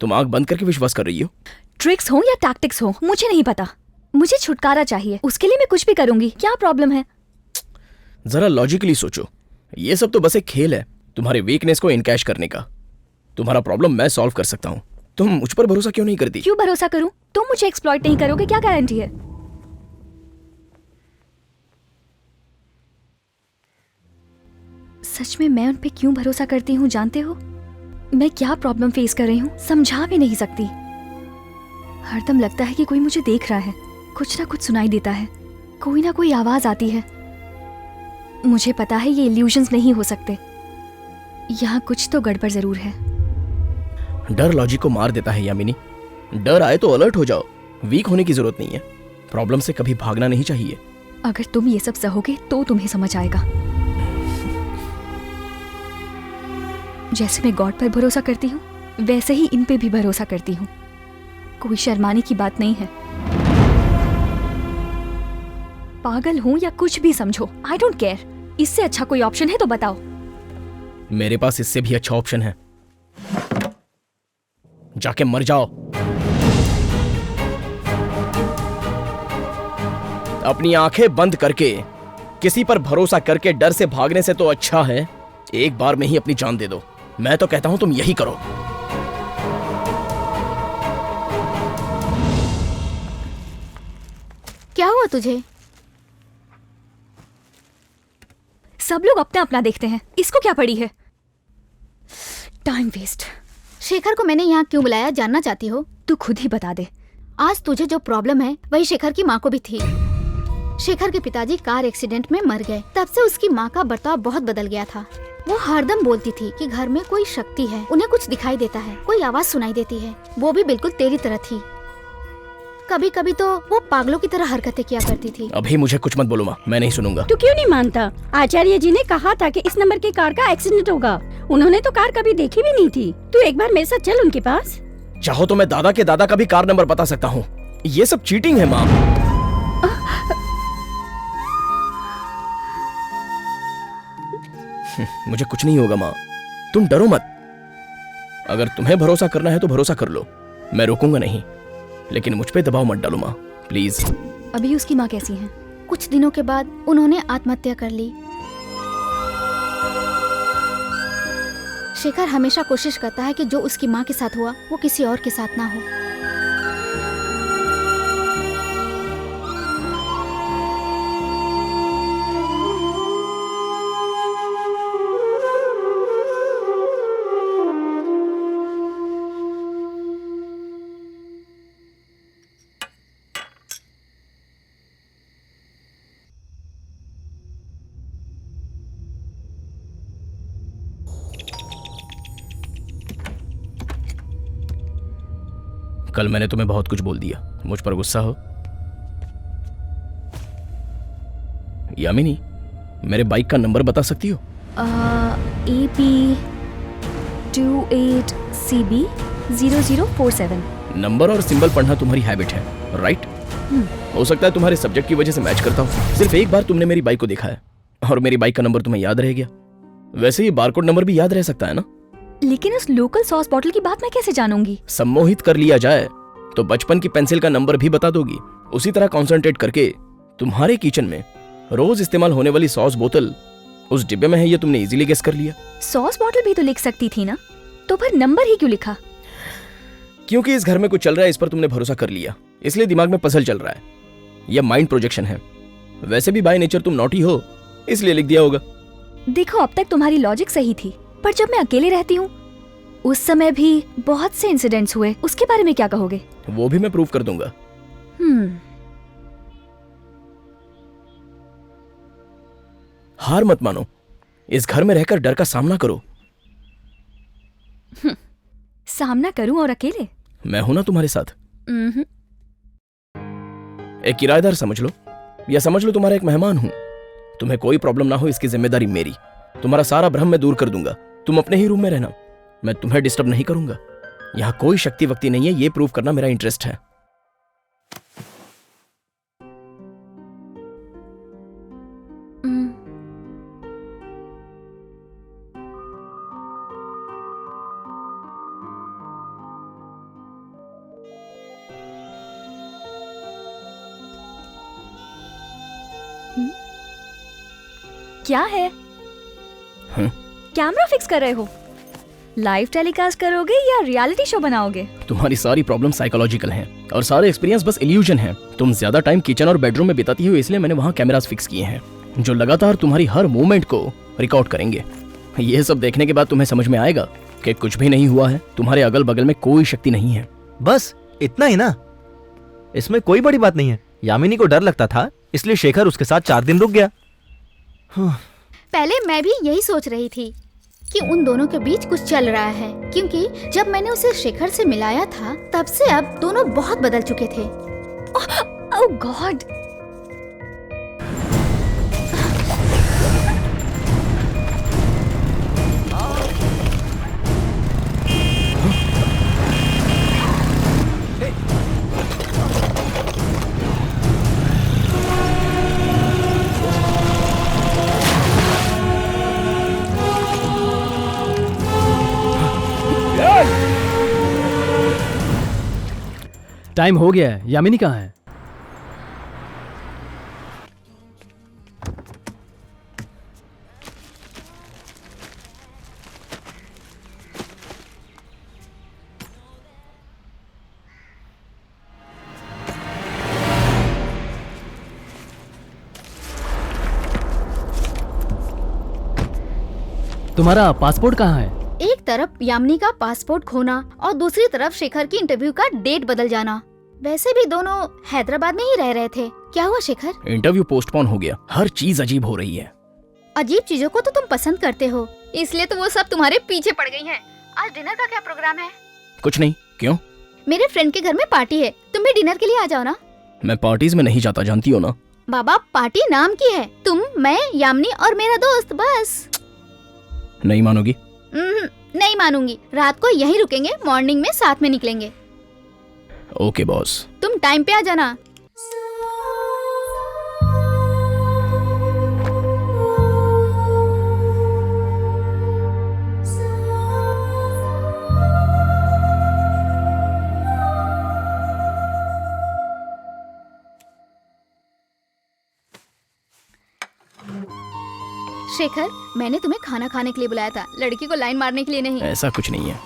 तुम आंख बंद करके विश्वास कर रही हो। ट्रिक्स हो या टैक्टिक्स हो मुझे नहीं पता, मुझे छुटकारा चाहिए, उसके लिए मैं कुछ भी करूंगी। क्या प्रॉब्लम है? जरा लॉजिकली सोचो, ये सब तो बस एक खेल है तुम्हारे वीकनेस को इनकैश करने का। तुम्हारा प्रॉब्लम मैं सॉल्व कर सकता हूँ, तुम मुझ पर भरोसा क्यों नहीं करती? क्यों भरोसा करूं? तुम मुझे एक्सप्लॉइट नहीं करोगे, क्या गारंटी है? सच में मैं उन पे क्यों भरोसा करती हूँ जानते हो? मैं क्या प्रॉब्लम फेस कर रही हूँ समझा भी नहीं सकती। हरदम लगता है कि कोई मुझे देख रहा है, कुछ ना कुछ सुनाई देता है, कोई ना कोई आवाज आती है। मुझे पता है ये इल्यूजन्स नहीं हो सकते, यहाँ कुछ तो गड़बड़ जरूर है। डर लॉजिक को मार देता है यामिनी। डर आए तो अलर्ट हो जाओ, वीक होने की जरूरत नहीं है। प्रॉब्लम से कभी भागना नहीं चाहिए। अगर तुम ये सब सहोगे तो तुम्हें समझ आएगा। जैसे मैं गॉड पर भरोसा करती हूँ वैसे ही इन पे भी भरोसा करती हूँ। कोई शर्माने की बात नहीं है। पागल हूँ या कुछ भी समझो, आई डोंट केयर। इससे अच्छा कोई ऑप्शन है तो बताओ। मेरे पास इससे भी अच्छा ऑप्शन है, जाके मर जाओ। अपनी आंखें बंद करके किसी पर भरोसा करके डर से भागने से तो अच्छा है एक बार में ही अपनी जान दे दो। मैं तो कहता हूं तुम यही करो। क्या हुआ तुझे? सब लोग अपना अपना देखते हैं, इसको क्या पड़ी है? Time waste. शेखर को मैंने यहाँ क्यों बुलाया जानना चाहती हो? तू खुद ही बता दे। आज तुझे जो प्रॉब्लम है वही शेखर की माँ को भी थी। शेखर के पिताजी कार एक्सीडेंट में मर गए, तब से उसकी माँ का बर्ताव बहुत बदल गया था। वो हरदम बोलती थी कि घर में कोई शक्ति है, उन्हें कुछ दिखाई देता है, कोई आवाज सुनाई देती है। वो भी बिल्कुल तेरी तरह थी। कभी कभी तो वो पागलों की तरह हरकतें किया करती थी। अभी मुझे कुछ मत बोलो माँ, मैं नहीं सुनूंगा। तू क्यों नहीं मानता? आचार्य जी ने कहा था कि इस नंबर की कार का एक्सीडेंट होगा। उन्होंने तो कार कभी देखी भी नहीं थी। तू एक बार मेरे साथ चल उनके पास। चाहो तो मैं दादा के दादा का भी कार नंबर बता सकता हूँ। ये सब चीटिंग है माँ। मुझे कुछ नहीं होगा माँ, तुम डरो मत। अगर तुम्हें भरोसा करना है तो भरोसा कर लो, मैं रोकूंगा नहीं, लेकिन मुझ पे दबाव मत डालो माँ, प्लीज। अभी उसकी माँ कैसी है? कुछ दिनों के बाद उन्होंने आत्महत्या कर ली। शेखर हमेशा कोशिश करता है कि जो उसकी माँ के साथ हुआ वो किसी और के साथ ना हो। कल मैंने तुम्हें बहुत कुछ बोल दिया, मुझ पर गुस्सा हो? यामिनी, मेरे बाइक का नंबर बता सकती हो? AP28CB0047। नंबर और सिंबल पढ़ना तुम्हारी हैबिट है, राइट? हो सकता है तुम्हारे सब्जेक्ट की वजह से मैच करता हूँ। सिर्फ एक बार तुमने मेरी बाइक को देखा है और मेरी बाइक का नंबर तुम्हें याद रह गया। वैसे ही बारकोड नंबर भी याद रह सकता है ना? लेकिन उस लोकल सॉस बॉटल की बात मैं कैसे जानूंगी? सम्मोहित कर लिया जाए तो बचपन की पेंसिल का नंबर भी बता दोगी। उसी तरह कॉन्सेंट्रेट करके तुम्हारे किचन में रोज इस्तेमाल होने वाली सॉस बोतल उस डिब्बे में है, ये तुमने इजीली गेस कर लिया। सॉस बॉटल भी तो लिख सकती थी ना, तो फिर नंबर ही क्यों लिखा? क्योंकि इस घर में कुछ चल रहा है, इस पर तुमने भरोसा कर लिया, इसलिए दिमाग में पजल चल रहा है। यह माइंड प्रोजेक्शन है। वैसे भी बाय नेचर तुम नॉटी हो, इसलिए लिख दिया होगा। देखो, अब तक तुम्हारी लॉजिक सही थी, पर जब मैं अकेले रहती हूँ उस समय भी बहुत से इंसिडेंट्स हुए, उसके बारे में क्या कहोगे? वो भी मैं प्रूव कर दूंगा। हार मत मानो, इस घर में रहकर डर का सामना करो। सामना करूं और अकेले? मैं हूं ना तुम्हारे साथ। एक किराएदार समझ लो, या समझ लो तुम्हारा एक मेहमान हूं। तुम्हें कोई प्रॉब्लम ना हो इसकी जिम्मेदारी मेरी। तुम्हारा सारा भ्रम मैं दूर कर दूंगा। तुम अपने ही रूम में रहना, मैं तुम्हें डिस्टर्ब नहीं करूंगा। यहाँ कोई शक्ति वक्ति नहीं है, ये प्रूव करना मेरा इंटरेस्ट है। क्या है? कैमरा फिक्स कर रहे हो? लाइव टेलीकास्ट करोगे या रियलिटी शो बनाओगे? तुम्हारी सारी प्रॉब्लम साइकोलॉजिकल हैं और सारे एक्सपीरियंस बस इल्यूजन हैं। तुम ज्यादा टाइम किचन और बेडरूम में बिताती हो, इसलिए मैंने वहाँ कैमरास फिक्स किए हैं जो लगातार तुम्हारी हर मूवमेंट को रिकॉर्ड करेंगे। ये सब देखने के बाद तुम्हें समझ में आएगा कि कुछ भी नहीं हुआ है, तुम्हारे अगल बगल में कोई शक्ति नहीं है। बस इतना ही ना, इसमें कोई बड़ी बात नहीं है। यामिनी को डर लगता था, इसलिए शेखर उसके साथ 4 दिन रुक गया। पहले मैं भी यही सोच रही थी कि उन दोनों के बीच कुछ चल रहा है, क्योंकि जब मैंने उसे शेखर से मिलाया था तब से अब दोनों बहुत बदल चुके थे। ओह गॉड! टाइम हो गया है, यामिनी कहाँ है? तुम्हारा पासपोर्ट कहाँ है? एक तरफ यामिनी का पासपोर्ट खोना और दूसरी तरफ शेखर की इंटरव्यू का डेट बदल जाना। वैसे भी दोनों हैदराबाद में ही रह रहे थे। क्या हुआ शेखर? इंटरव्यू पोस्टपोन हो गया। हर चीज अजीब हो रही है। अजीब चीजों को तो तुम पसंद करते हो, इसलिए तो वो सब तुम्हारे पीछे पड़ गई हैं। आज डिनर का क्या प्रोग्राम है? कुछ नहीं। क्यों? मेरे फ्रेंड के घर में पार्टी है, तुम भी डिनर के लिए आ जाओ ना। मैं पार्टीज में नहीं जाता, जानती हो ना। बाबा, पार्टी नाम की है। तुम, मैं, यामिनी और मेरा दोस्त, बस। नहीं मानोगी? नहीं मानूंगी। रात को यहीं रुकेंगे, मॉर्निंग में साथ में निकलेंगे। Okay boss. तुम टाइम पे आ जाना। शेखर, मैंने तुम्हें खाना खाने के लिए बुलाया था, लड़की को लाइन मारने के लिए नहीं। ऐसा कुछ नहीं है।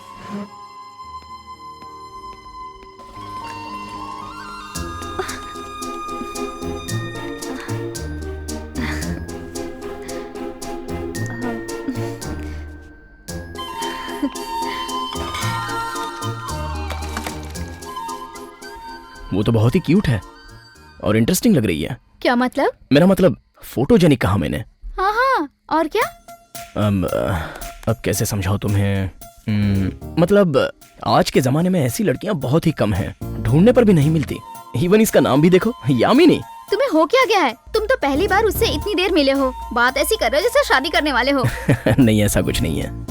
वो तो बहुत ही क्यूट है और इंटरेस्टिंग लग रही है। क्या मतलब? मेरा मतलब फोटोजेनिक कहा मैंने। हाँ हाँ, और क्या? अब कैसे समझाऊं तुम्हें? मतलब आज के जमाने में ऐसी लड़कियां बहुत ही कम हैं, ढूंढने पर भी नहीं मिलती। इवन इसका नाम भी देखो, यामिनी। तुम्हें हो क्या गया है? तुम तो पहली बार उससे इतनी देर मिले हो, बात ऐसी कर रहे हो जैसे शादी करने वाले हो। नहीं, ऐसा कुछ नहीं है।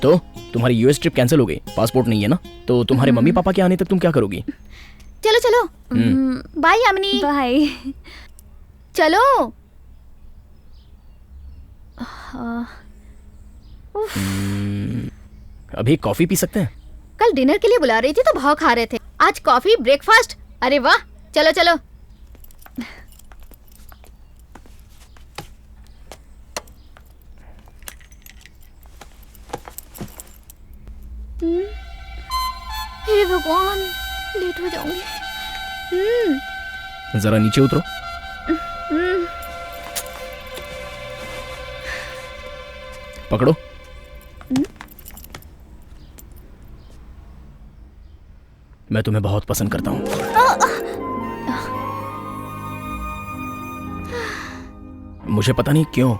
तो तुम्हारी यूएस ट्रिप कैंसिल हो गई, पासपोर्ट नहीं है ना, तो तुम्हारे मम्मी पापा के आने तक तुम क्या करोगी? चलो चलो, बाय यामिनी। बाय। चलो। अभी कॉफी पी सकते हैं? कल डिनर के लिए बुला रही थी तो भाव खा रहे थे, आज कॉफी ब्रेकफास्ट। अरे वाह, चलो चलो। हे भगवान, लेट हो जाऊंगी। जरा नीचे उतरो। पकड़ो। मैं तुम्हें बहुत पसंद करता हूँ। मुझे पता नहीं क्यों,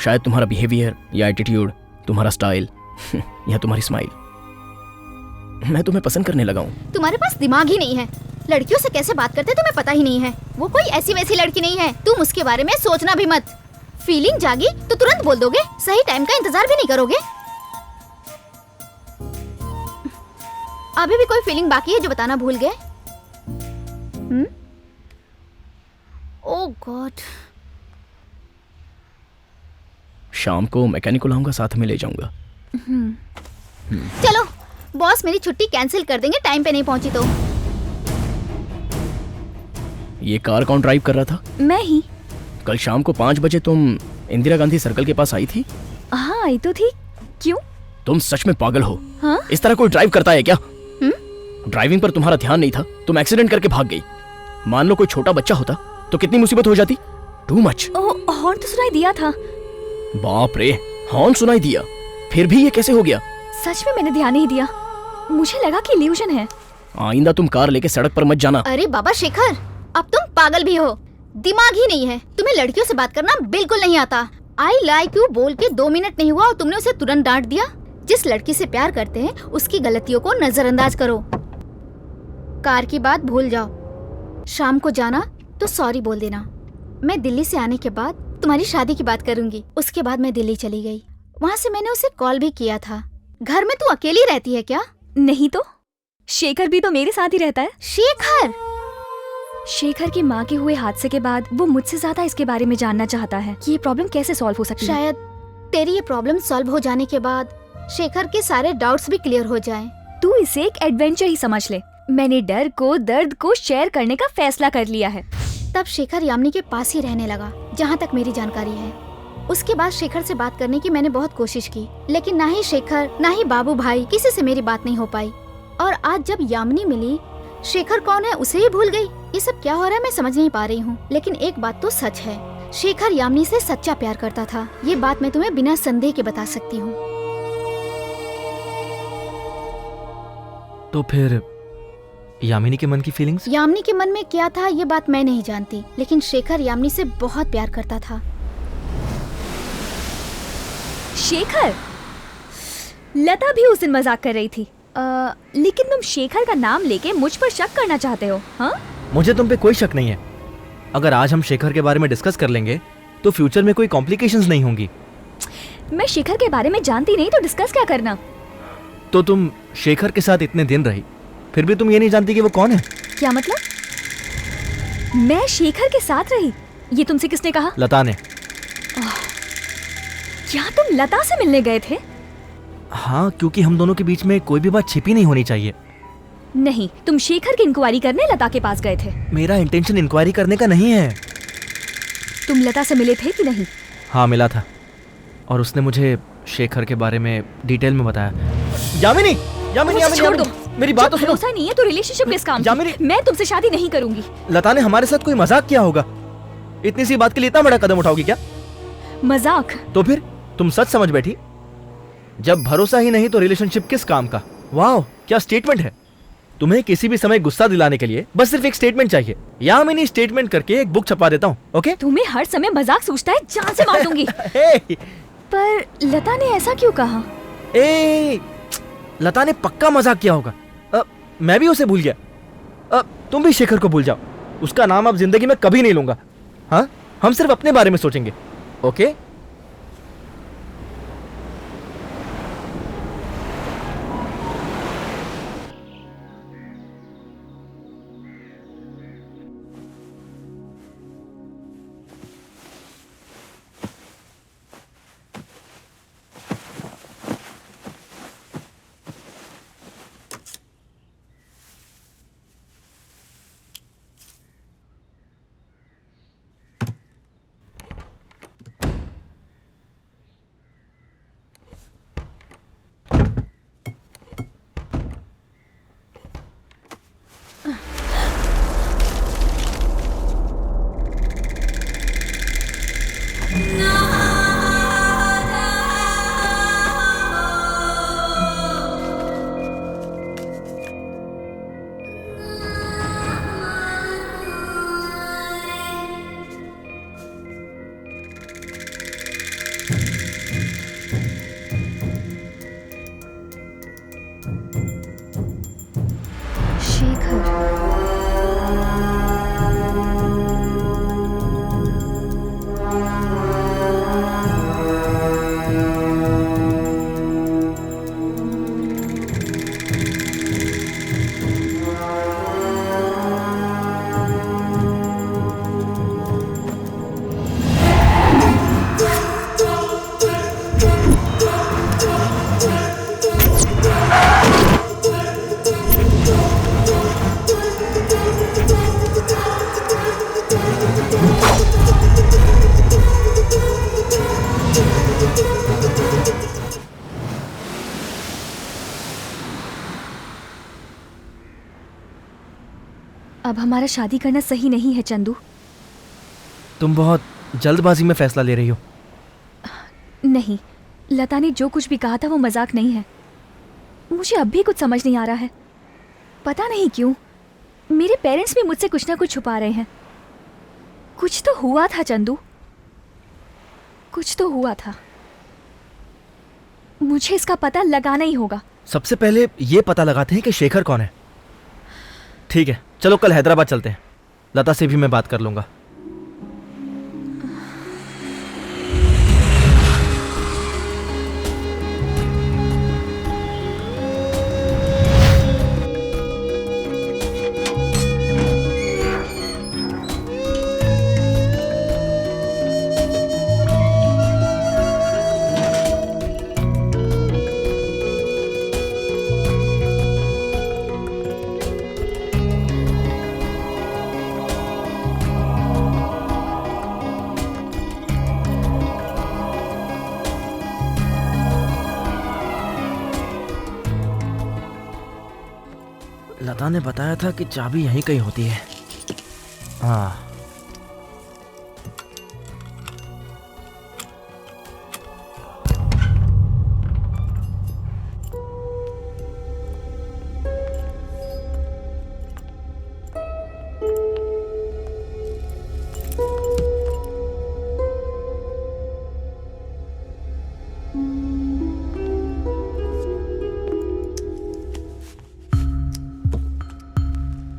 शायद तुम्हारा बिहेवियर या एटीट्यूड, तुम्हारा स्टाइल यह तुम्हारी स्माइल, मैं तुम्हें पसंद करने लगा हूँ। तुम्हारे पास दिमाग ही नहीं है। लड़कियों से कैसे बात करते तुम्हें पता ही नहीं है। वो कोई ऐसी वैसी लड़की नहीं है। तुम उसके बारे में सोचना भी मत। फीलिंग जागी तो तुरंत बोल दोगे, सही टाइम का इंतजार भी नहीं करोगे। अभी भी कोई फीलिंग बाकी है जो बताना भूल गए? ओह गॉड। शाम को मैकेनिक को लाऊंगा, साथ में ले जाऊंगा। चलो, बॉस मेरी छुट्टी कैंसिल कर देंगे टाइम पे नहीं पहुंची तो। ये कार कौन ड्राइव कर रहा था? मैं ही। कल शाम को 5 बजे तुम इंदिरा गांधी सर्कल के पास आई थी? हाँ आई तो थी। क्यों? तुम सच में पागल हो। हाँ? इस तरह कोई ड्राइव करता है क्या? ड्राइविंग पर तुम्हारा ध्यान नहीं था, तुम एक्सीडेंट करके भाग गई। मान लो कोई छोटा बच्चा होता तो कितनी मुसीबत हो जाती। Too much. हॉर्न तो सुनाई दिया था। बाप रे, हॉर्न सुनाई दिया, फिर भी ये कैसे हो गया? सच में मैंने ध्यान नहीं दिया, मुझे लगा कि इल्यूजन है। आइंदा तुम कार लेके सड़क पर मत जाना। अरे बाबा शेखर, अब तुम पागल भी हो, दिमाग ही नहीं है। तुम्हें लड़कियों से बात करना बिल्कुल नहीं आता। आई लाइक यू बोल के 2 मिनट नहीं हुआ और तुमने उसे तुरंत डांट दिया। जिस लड़की से प्यार करते हैं उसकी गलतियों को नजरअंदाज करो। कार की बात भूल जाओ। शाम को जाना तो सॉरी बोल देना। मैं दिल्ली से आने के बाद तुम्हारी शादी की बात करूंगी। उसके बाद मैं दिल्ली चली गई। वहाँ से मैंने उसे कॉल भी किया था। घर में तू अकेली रहती है क्या? नहीं तो शेखर भी तो मेरे साथ ही रहता है। शेखर? शेखर की माँ के हुए हादसे के बाद वो मुझसे ज्यादा इसके बारे में जानना चाहता है कि ये प्रॉब्लम कैसे सॉल्व हो सकती है। शायद तेरी ये प्रॉब्लम सॉल्व हो जाने के बाद शेखर के सारे डाउट्स भी क्लियर हो जाएं। तू इसे एक एडवेंचर ही समझ ले। मैंने डर को, दर्द को शेयर करने का फैसला कर लिया है। तब शेखर यामिनी के पास ही रहने लगा, जहाँ तक मेरी जानकारी है। उसके बाद शेखर से बात करने की मैंने बहुत कोशिश की, लेकिन ना ही शेखर ना ही बाबू भाई किसी से मेरी बात नहीं हो पाई। और आज जब यामिनी मिली, शेखर कौन है उसे ही भूल गई। ये सब क्या हो रहा है मैं समझ नहीं पा रही हूँ। लेकिन एक बात तो सच है, शेखर यामिनी से सच्चा प्यार करता था। ये बात मैं तुम्हें बिना संदेह के बता सकती हूँ। तो फिर यामिनी के मन की फीलिंग्स? यामिनी के मन में क्या था ये बात मैं नहीं जानती, लेकिन शेखर यामिनी से बहुत प्यार करता था। शेखर? लता भी उस दिन मजाक कर रही थी। लेकिन तुम शेखर का नाम लेके मुझ पर शक करना चाहते हो? हाँ? मुझे तुम पे कोई शक नहीं है। अगर आज हम शेखर के बारे में डिस्कस कर लेंगे तो फ्यूचर में कोई कॉम्प्लिकेशंस नहीं होंगी। मैं शेखर के बारे में जानती नहीं तो डिस्कस क्या करना। तो तुम शेखर के साथ इतने दिन रही, फिर भी तुम ये नहीं जानती कि वो कौन है? क्या मतलब? मैं शेखर के साथ रही, ये तुमसे किसने कहा? लता ने। क्या तुम लता से मिलने गए थे? हाँ, क्योंकि हम दोनों के बीच में कोई भी बात छिपी नहीं होनी चाहिए। नहीं, तुम शेखर की इंक्वायरी करने लता के पास गए थे। मेरा इंटेंशन इंक्वायरी करने का नहीं है। तुम लता से मिले थे कि नहीं? हाँ, मिला था और उसने मुझे शेखर के बारे में डिटेल में बताया। यामिनी, यामिनी, यामिनी, छोड़ दो। मेरी बात तो सुनो। भरोसा नहीं है तो रिलेशनशिप किस काम की? मैं तुमसे शादी नहीं करूंगी। लता ने हमारे साथ कोई मजाक किया होगा। इतनी सी बात के लिए इतना बड़ा कदम उठाओगी क्या? मजाक? तो फिर तुम सच समझ बैठी। जब भरोसा ही नहीं तो रिलेशनशिप किस काम का? वाह, क्या स्टेटमेंट है। तुम्हें किसी भी समय गुस्सा दिलाने के लिए बस सिर्फ एक स्टेटमेंट चाहिए। यामिनी, स्टेटमेंट करके एक बुक छपा देता हूँ। ओके? तुम्हें हर समय मजाक सूझता है, जान से मार दूंगी। पर लता ने ऐसा क्यों कहा? लता ने पक्का मजाक किया होगा। मैं भी उसे भूल गया। तुम भी शेखर को भूल जाओ। उसका नाम अब जिंदगी में कभी नहीं लूंगा। हाँ, हम सिर्फ अपने बारे में सोचेंगे। ओके? अब हमारा शादी करना सही नहीं है चंदू। तुम बहुत जल्दबाजी में फैसला ले रही हो। नहीं, लता ने जो कुछ भी कहा था वो मजाक नहीं है। मुझे अब भी कुछ समझ नहीं आ रहा है। पता नहीं क्यों मेरे पेरेंट्स भी मुझसे कुछ ना कुछ छुपा रहे हैं। कुछ तो हुआ था चंदू, कुछ तो हुआ था। मुझे इसका पता लगाना ही होगा। सबसे पहले ये पता लगाते हैं कि शेखर कौन है। ठीक है, चलो कल हैदराबाद चलते हैं। लता से भी मैं बात कर लूंगा। लता ने बताया था कि चाबी यहीं कहीं होती है। हाँ,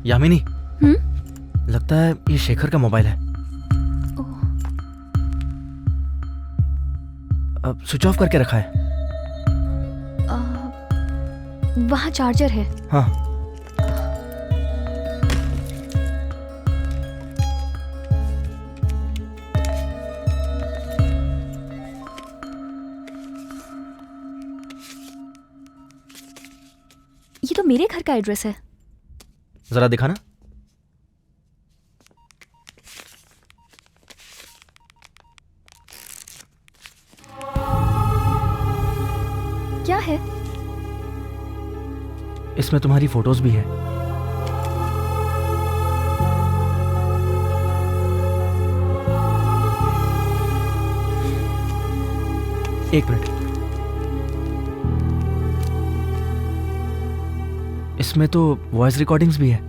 यामिनी, लगता है ये शेखर का मोबाइल है। अब स्विच ऑफ करके रखा है। वहाँ चार्जर है। हाँ, ये तो मेरे घर का एड्रेस है। जरा दिखाना। क्या है? इसमें तुम्हारी फोटोज भी है। एक मिनट, इसमें तो वॉइस रिकॉर्डिंग्स भी है।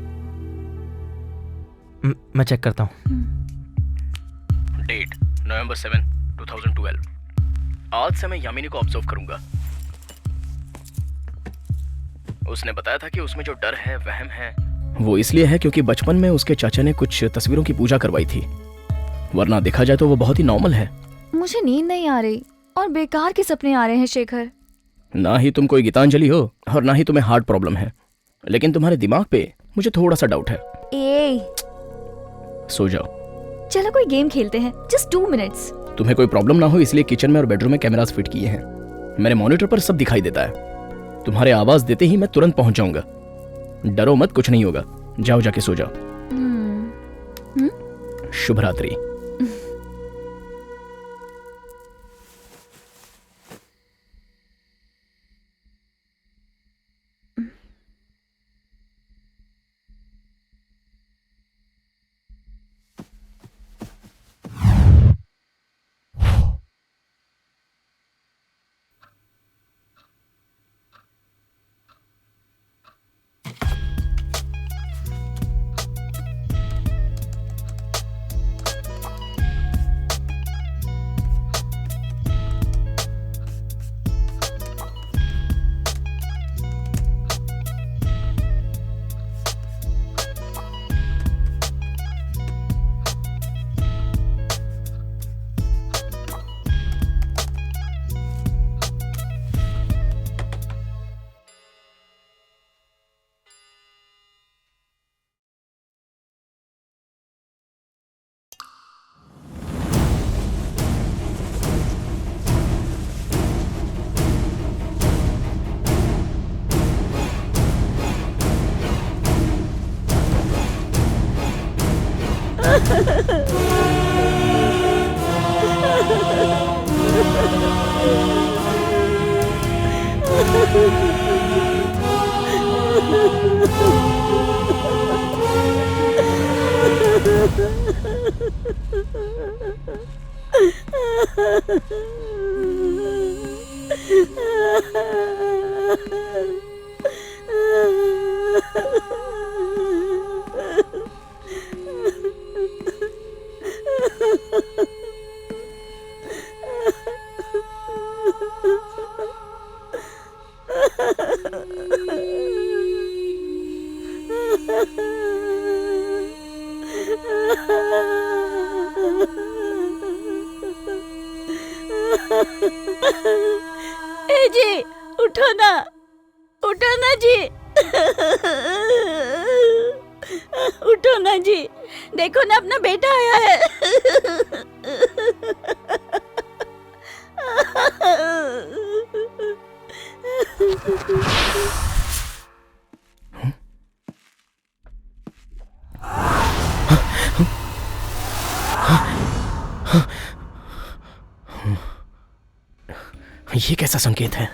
मैं चेक करता हूँ। डेट नवंबर 7, 2012। आज से मैं यामिनी को ऑब्जर्व करूंगा। उसने बताया था कि उसमें जो डर है, वहम है, वो इसलिए है क्योंकि बचपन में उसके चाचा ने कुछ तस्वीरों की पूजा करवाई थी। वरना देखा जाए तो वो बहुत ही नॉर्मल है। मुझे नींद नहीं आ रही और बेकार के सपने आ रहे हैं शेखर। ना ही तुम कोई गीतांजलि हो और ना ही तुम्हें हार्ट प्रॉब्लम है, लेकिन तुम्हारे दिमाग पे मुझे थोड़ा सा डाउट है। सो जाओ। चलो कोई गेम खेलते हैं, जस्ट 2 मिनट्स। तुम्हें कोई प्रॉब्लम ना हो इसलिए किचन में और बेडरूम में कैमरास फिट किए हैं। मेरे मॉनिटर पर सब दिखाई देता है। तुम्हारे आवाज देते ही मैं तुरंत पहुंच जाऊंगा। डरो मत, कुछ नहीं होगा। जाओ, जाके सो जाओ। शुभ रात्रि। ए जी, उठो ना जी। उठो ना जी, देखो ना अपना बेटा आया है। ये कैसा संकेत है?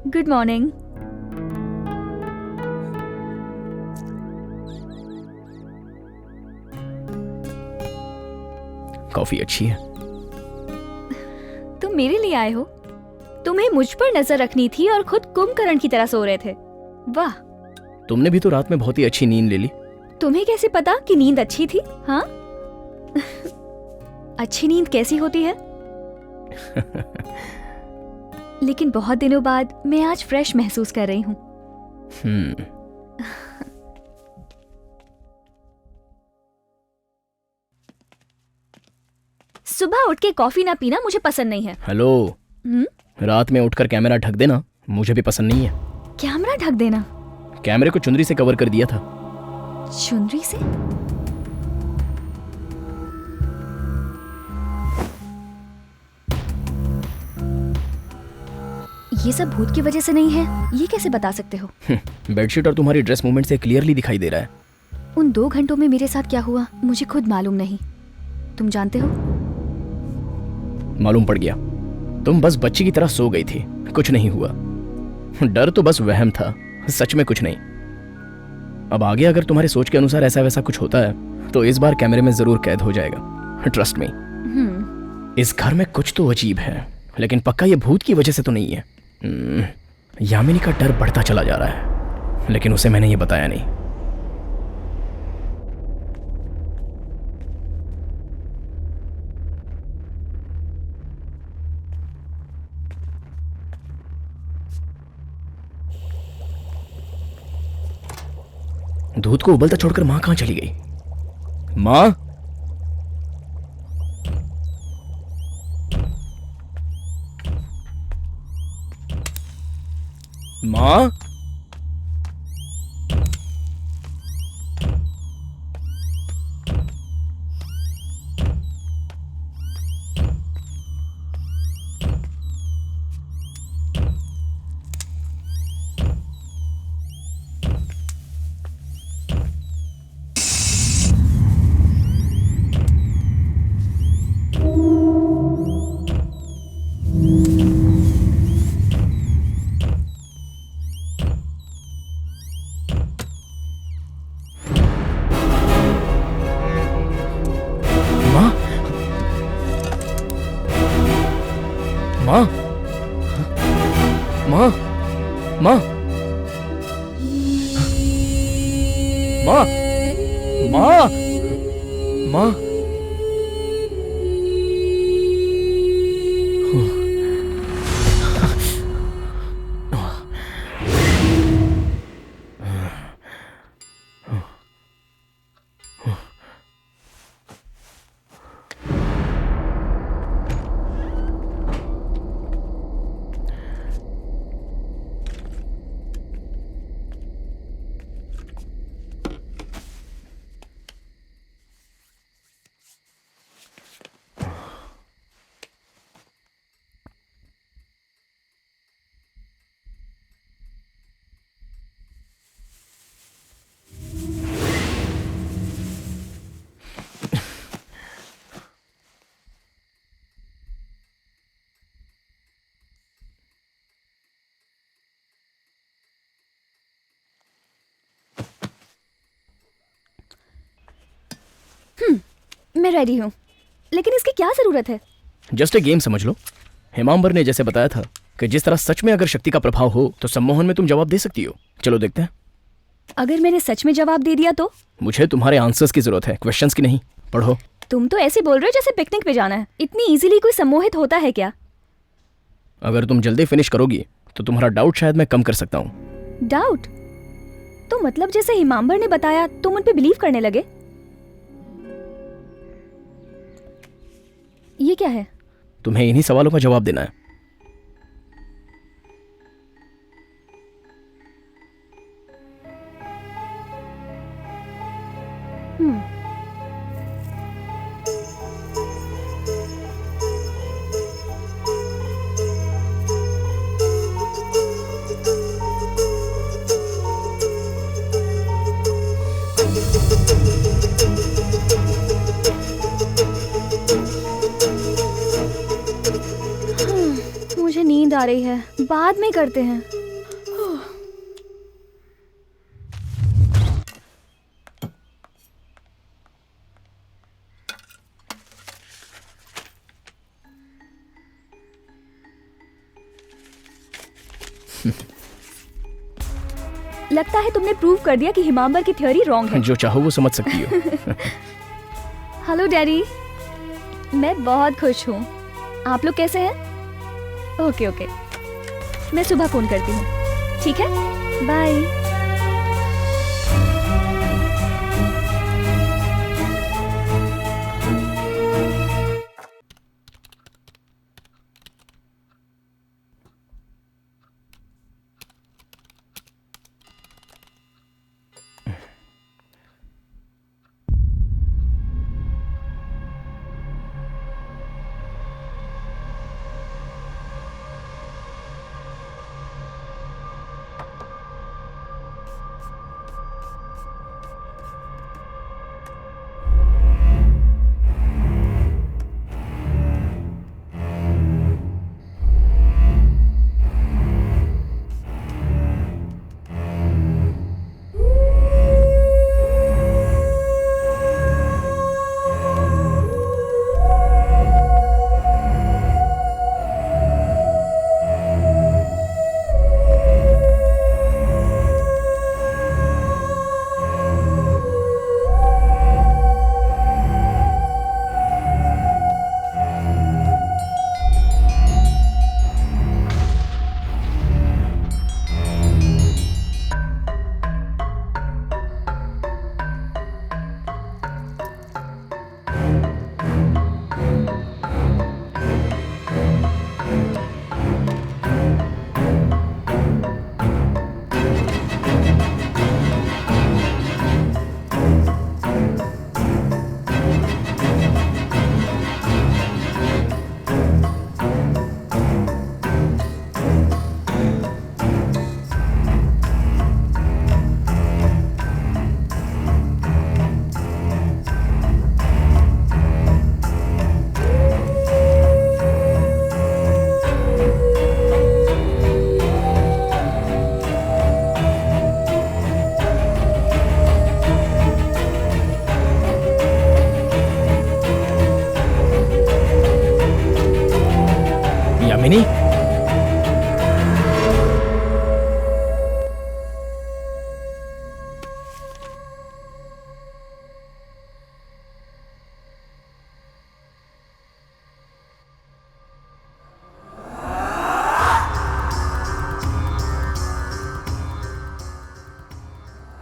Good morning. कॉफी अच्छी है। तुम मेरे लिए आए हो? तुम्हें मुझ पर नजर रखनी थी और खुद कुंभकर्ण की तरह सो रहे थे। वाह, तुमने भी तो रात में बहुत ही अच्छी नींद ले ली। तुम्हें कैसे पता कि नींद अच्छी थी? हाँ? अच्छी नींद कैसी होती है? लेकिन बहुत दिनों बाद मैं आज फ्रेश महसूस कर रही हूँ। सुबह उठ के कॉफी ना पीना मुझे पसंद नहीं है। हेलो, रात में उठकर कैमरा ढक देना मुझे भी पसंद नहीं है। कैमरा ढक देना? कैमरे को चुनरी से कवर कर दिया था। चुनरी से? ये सब भूत की वजह से नहीं है, ये कैसे बता सकते हो? बेडशीट और तुम्हारी ड्रेस मूवमेंट से क्लियरली दिखाई दे रहा है। उन 2 घंटों में मेरे साथ क्या हुआ मुझे खुद मालूम नहीं। तुम जानते हो? मालूम पड़ गया। तुम बस बच्ची की तरह सो गई थी, कुछ नहीं हुआ। डर तो बस वहम था, सच में कुछ नहीं। अब आगे अगर तुम्हारी सोच के अनुसार ऐसा वैसा कुछ होता है तो इस बार कैमरे में जरूर कैद हो जाएगा। Trust me. इस घर में कुछ तो अजीब है, लेकिन पक्का ये भूत की वजह से तो नहीं है। यामिनी का डर बढ़ता चला जा रहा है, लेकिन उसे मैंने ये बताया नहीं। दूध को उबलता छोड़कर मां कहां चली गई? मां, मां, माँ, माँ, माँ, माँ, माँ, माँ। मैं रेडी हूँ, लेकिन इसकी क्या जरूरत है? जस्ट ए गेम समझ लो। हेमांबर ने जैसे बताया था कि जिस तरह सच में अगर शक्ति का प्रभाव हो तो सम्मोहन में तुम जवाब दे सकती हो। चलो देखते हैं। अगर मैंने सच में जवाब दे दिया तो? मुझे तुम्हारे आंसर्स की जरूरत है, क्वेश्चंस की नहीं। पढ़ो। तुम तो ऐसे बोल रहे हो जैसे पिकनिक पे जाना है। इतनी इजीली कोई सम्मोहित होता है क्या? अगर तुम जल्दी फिनिश करोगी तो तुम्हारा डाउट शायद मैं कम कर सकता हूँ। डाउट? तो मतलब जैसे हिमांबर ने बताया तुम उन पे बिलीव करने लगे? ये क्या है? तुम्हें इन्हीं सवालों का जवाब देना है। मुझे नींद आ रही है, बाद में करते हैं। लगता है तुमने प्रूव कर दिया कि हिमांबर की थ्योरी रॉन्ग है। जो चाहो वो समझ सकती हो। हेलो डैडी, मैं बहुत खुश हूँ। आप लोग कैसे हैं? ओके ओके, मैं सुबह फोन करती हूँ। ठीक है, बाय।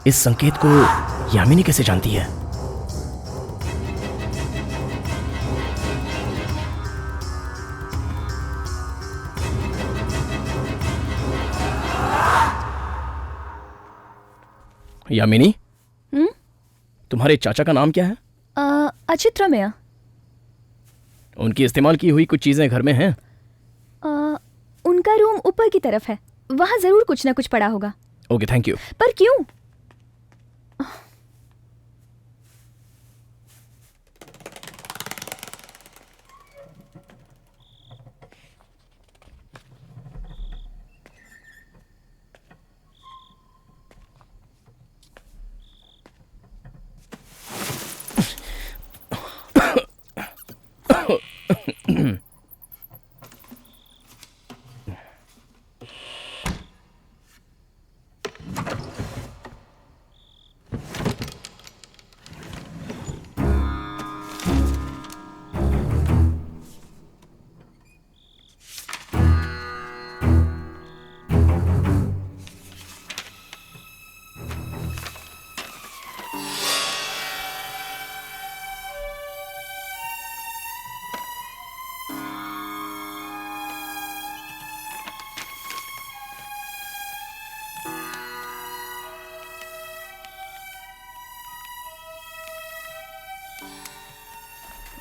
इस संकेत को यामिनी कैसे जानती है? यामिनी, तुम्हारे चाचा का नाम क्या है? अचित रमैया। उनकी इस्तेमाल की हुई कुछ चीजें घर में हैं? उनका रूम ऊपर की तरफ है, वहां जरूर कुछ ना कुछ पड़ा होगा। Okay, thank you. पर क्यों?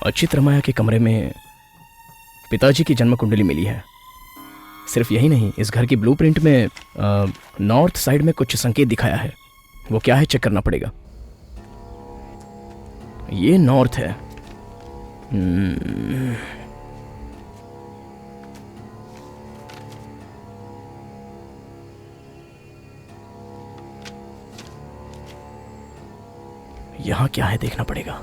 अचित रमैया के कमरे में पिताजी की जन्म कुंडली मिली है। सिर्फ यही नहीं, इस घर की ब्लूप्रिंट में नॉर्थ साइड में कुछ संकेत दिखाया है। वो क्या है, चेक करना पड़ेगा। ये नॉर्थ है। यहां क्या है, देखना पड़ेगा।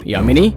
यामिनी,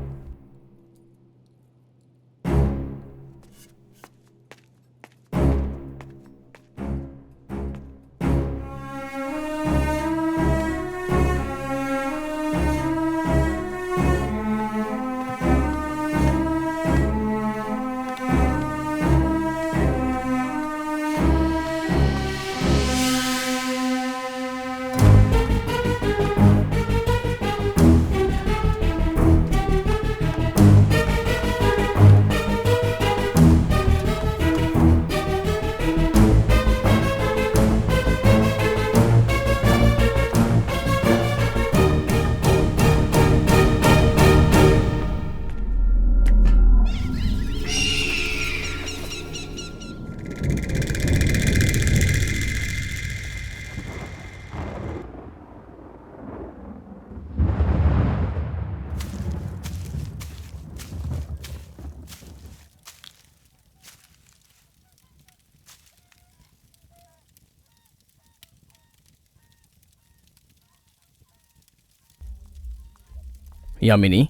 यामिनी,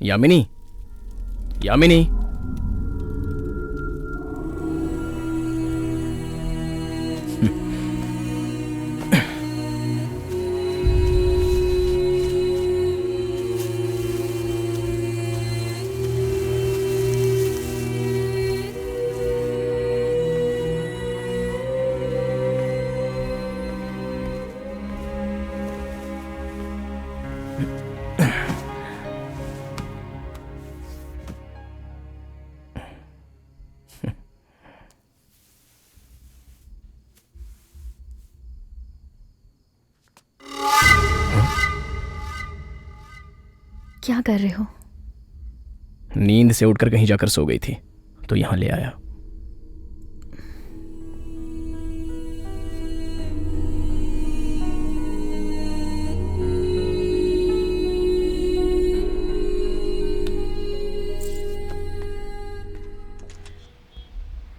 यामिनी, यामिनी। क्या कर रहे हो? नींद से उठकर कहीं जाकर सो गई थी तो यहां ले आया।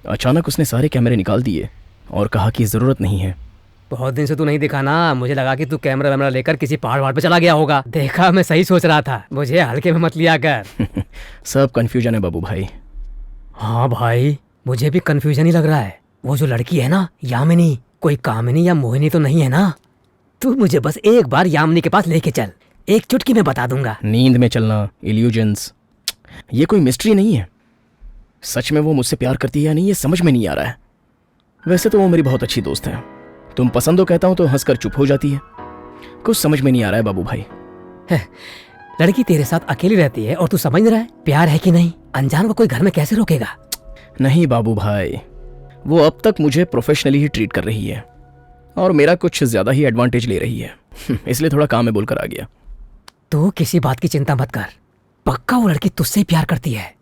अचानक उसने सारे कैमरे निकाल दिए और कहा कि जरूरत नहीं है। बहुत दिन से तू नहीं दिखा ना, मुझे लगा कि तू कैमरा वैमरा लेकर किसी पहाड़ पे चला गया होगा। देखा, मैं सही सोच रहा था, मुझे हल्के में मत लिया कर। सब कंफ्यूजन है बाबू भाई। हाँ भाई, मुझे भी कंफ्यूजन ही लग रहा है। वो जो लड़की है ना, यामिनी, कोई कामिनी या मोहिनी तो नहीं है ना? तू मुझे बस एक बार यामिनी के पास लेके चल, एक चुटकी में बता दूंगा। नींद में चलना, इल्यूजन्स, ये कोई मिस्ट्री नहीं है। सच में वो मुझसे प्यार करती है या नहीं, ये समझ में नहीं आ रहा है। वैसे तो वो मेरी बहुत अच्छी दोस्त है। तुम पसंद हो कहता हूं तो हंसकर चुप हो जाती है। कुछ समझ में नहीं आ रहा है बाबू भाई। लड़की तेरे साथ अकेली रहती है और तू समझ रहा है प्यार है कि नहीं? अनजान को कोई घर में कैसे रोकेगा? नहीं बाबू भाई, वो अब तक मुझे प्रोफेशनली ही ट्रीट कर रही है और मेरा कुछ ज्यादा ही एडवांटेज ले रही है। इसलिए थोड़ा काम में बोलकर आ गया। तू किसी बात की चिंता मत कर, पक्का वो लड़की तुझसे प्यार करती है।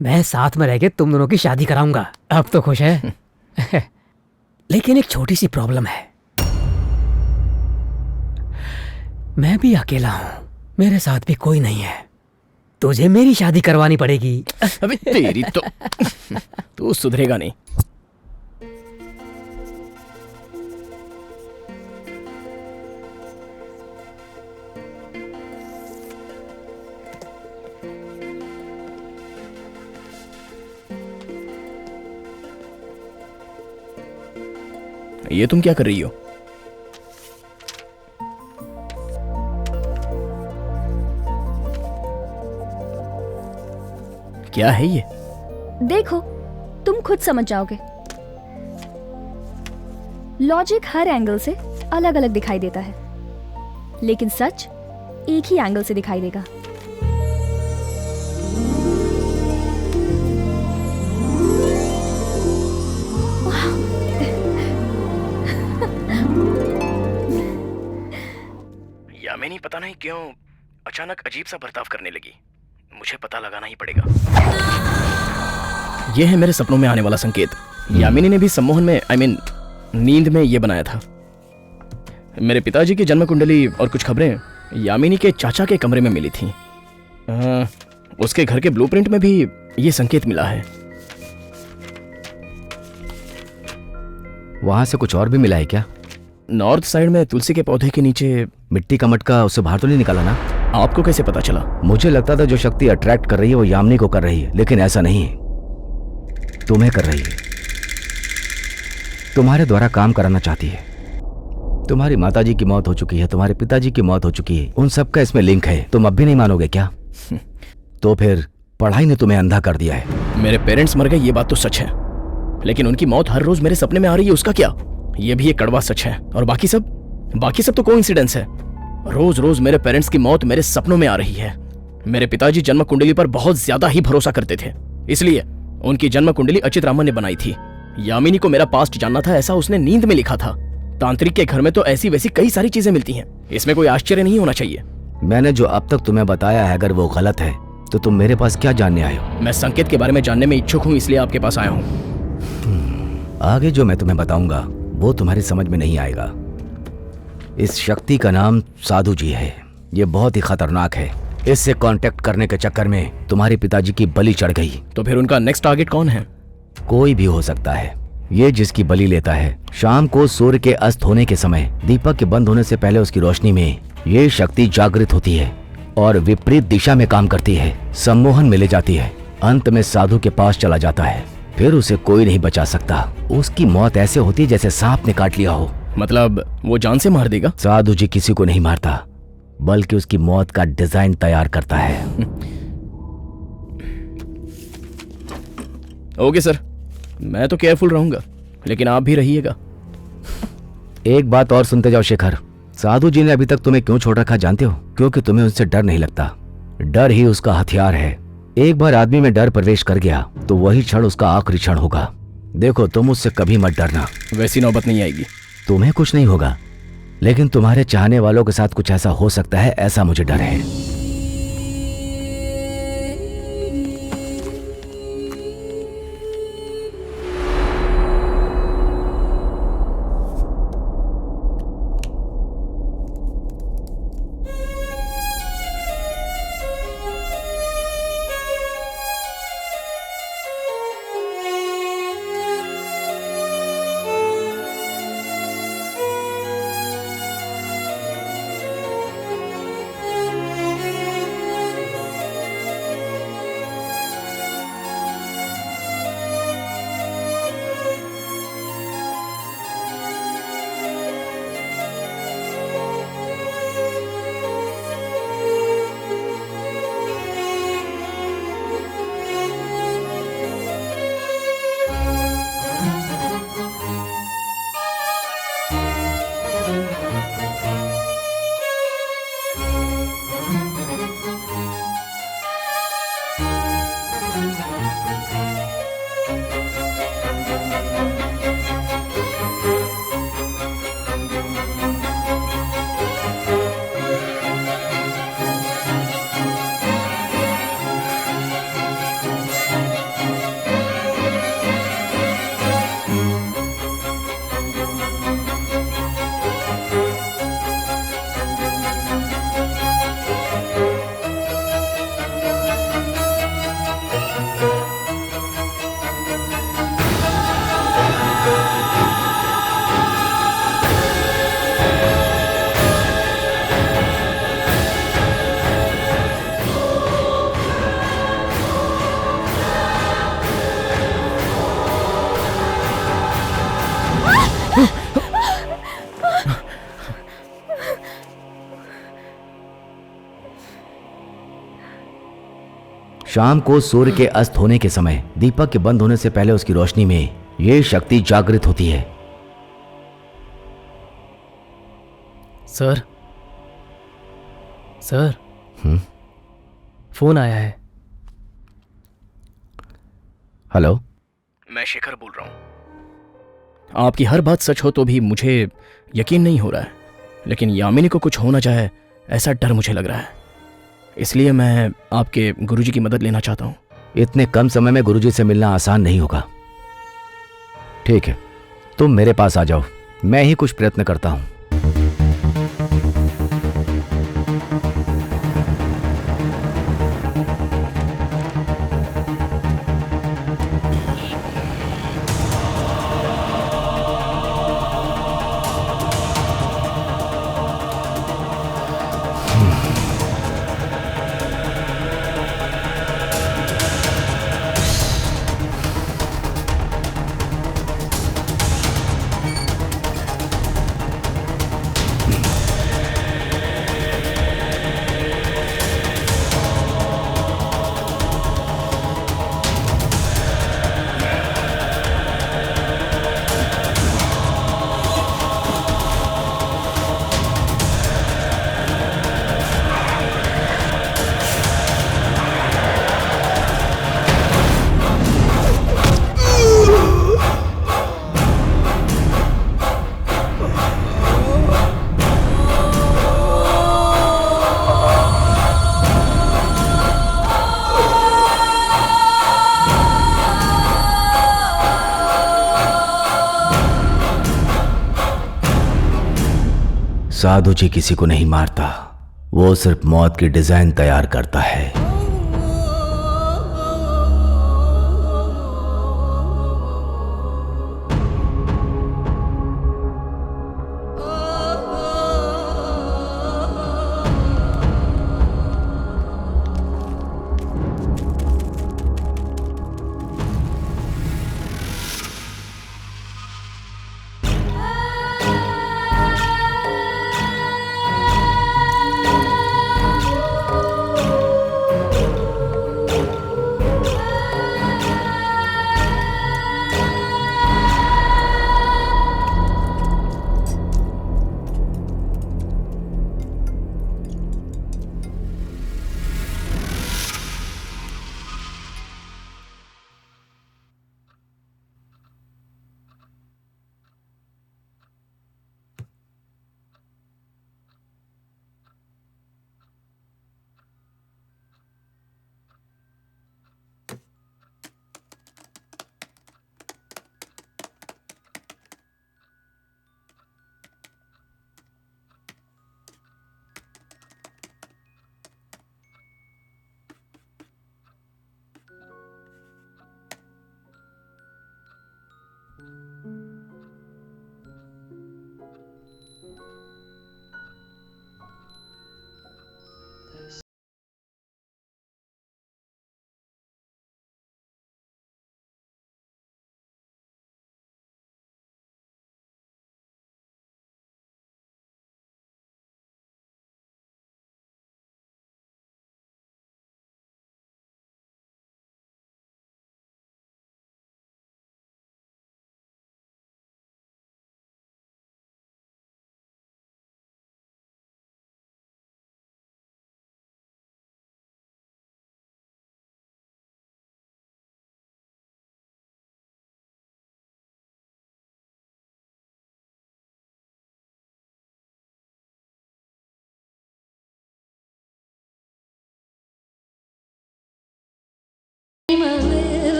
मैं साथ में रह के तुम दोनों की शादी कराऊंगा। अब तो खुश है? लेकिन एक छोटी सी प्रॉब्लम है, मैं भी अकेला हूं, मेरे साथ भी कोई नहीं है। तुझे मेरी शादी करवानी पड़ेगी। अबे तेरी तो तू सुधरेगा नहीं। ये तुम क्या कर रही हो? क्या है ये? देखो, तुम खुद समझ जाओगे। लॉजिक हर एंगल से अलग अलग दिखाई देता है, लेकिन सच एक ही एंगल से दिखाई देगा। यामिनी पता नहीं क्यों अचानक अजीब सा बर्ताव करने लगी। मुझे पता लगाना ही पड़ेगा। यह है मेरे सपनों में आने वाला संकेत। यामिनी ने भी सम्मोहन में नींद में यह बनाया था। मेरे पिताजी की जन्म कुंडली और कुछ खबरें यामिनी के चाचा के कमरे में मिली थी। उसके घर के ब्लूप्रिंट में भी यह संकेत मिला है। वहां से कुछ और भी मिला है क्या? नॉर्थ साइड में तुलसी के पौधे के नीचे मिट्टी का मटका, उससे बाहर तो नहीं निकाला ना? आपको कैसे पता चला? मुझे लगता था जो शक्ति अट्रैक्ट कर रही है वो यामिनी को कर रही है, लेकिन ऐसा नहीं है, तुम्हें कर रही है। तुम्हारे द्वारा काम कराना चाहती है। तुम्हारी माताजी की मौत हो चुकी है, तुम्हारे पिताजी की मौत हो चुकी है, उन सब का इसमें लिंक है। तुम अब भी नहीं मानोगे क्या? तो फिर पढ़ाई ने तुम्हें अंधा कर दिया है। मेरे पेरेंट्स मर गए, ये बात तो सच है, लेकिन उनकी मौत हर रोज मेरे सपने में आ रही है, उसका क्या? ये भी एक कड़वा सच है। और बाकी सब तो कोइंसिडेंस है। रोज रोज मेरे पेरेंट्स की मौत मेरे सपनों में आ रही है। मेरे पिताजी जन्म कुंडली पर बहुत ज्यादा ही भरोसा करते थे, इसलिए उनकी जन्म कुंडली अचित रामन ने बनाई थी। यामिनी को मेरा पास्ट जानना था, ऐसा उसने नींद में लिखा था। तांत्रिक के घर में तो ऐसी वैसी कई सारी चीजें मिलती हैं, इसमें कोई आश्चर्य नहीं होना चाहिए। मैंने जो अब तक तुम्हें बताया है, अगर वो गलत है तो तुम मेरे पास क्या जानने आए हो? मैं संकेत के बारे में जानने में इच्छुक हूँ, इसलिए आपके पास आया हूँ। आगे जो मैं तुम्हें बताऊंगा वो तुम्हारी समझ में नहीं आएगा। इस शक्ति का नाम साधु जी है। ये बहुत ही खतरनाक है। इससे कांटेक्ट करने के चक्कर में तुम्हारे पिताजी की बलि चढ़ गई। तो फिर उनका नेक्स्ट टारगेट कौन है? कोई भी हो सकता है। ये जिसकी बलि लेता है, शाम को सूर्य के अस्त होने के समय दीपक के बंद होने से पहले उसकी रोशनी में ये शक्ति जागृत होती है और विपरीत दिशा में काम करती है। सम्मोहन में ले जाती है, अंत में साधु के पास चला जाता है, फिर उसे कोई नहीं बचा सकता। उसकी मौत ऐसे होती है जैसे सांप ने काट लिया हो। मतलब वो जान से मार देगा? साधु जी किसी को नहीं मारता, बल्कि उसकी मौत का डिजाइन तैयार करता है। ओके सर, मैं तो केयरफुल रहूंगा, लेकिन आप भी रहिएगा। एक बात और सुनते जाओ शेखर, साधु जी ने अभी तक तुम्हें क्यों छोड़ रखा जानते हो? क्योंकि तुम्हें उनसे डर नहीं लगता। डर ही उसका हथियार है। एक बार आदमी में डर प्रवेश कर गया तो वही क्षण उसका आखिरी क्षण होगा। देखो, तुम उससे कभी मत डरना। वैसी नौबत नहीं आएगी। तुम्हें कुछ नहीं होगा, लेकिन तुम्हारे चाहने वालों के साथ कुछ ऐसा हो सकता है, ऐसा मुझे डर है। शाम को सूर्य के अस्त होने के समय दीपक के बंद होने से पहले उसकी रोशनी में ये शक्ति जागृत होती है। सर, सर, फोन आया है। हेलो, मैं शेखर बोल रहा हूं। आपकी हर बात सच हो तो भी मुझे यकीन नहीं हो रहा है, लेकिन यामिनी को कुछ होना चाहे ऐसा डर मुझे लग रहा है। इसलिए मैं आपके गुरुजी की मदद लेना चाहता हूं। इतने कम समय में गुरुजी से मिलना आसान नहीं होगा। ठीक है, तुम मेरे पास आ जाओ, मैं ही कुछ प्रयत्न करता हूं। साधु जी किसी को नहीं मारता, वो सिर्फ मौत की डिजाइन तैयार करता है।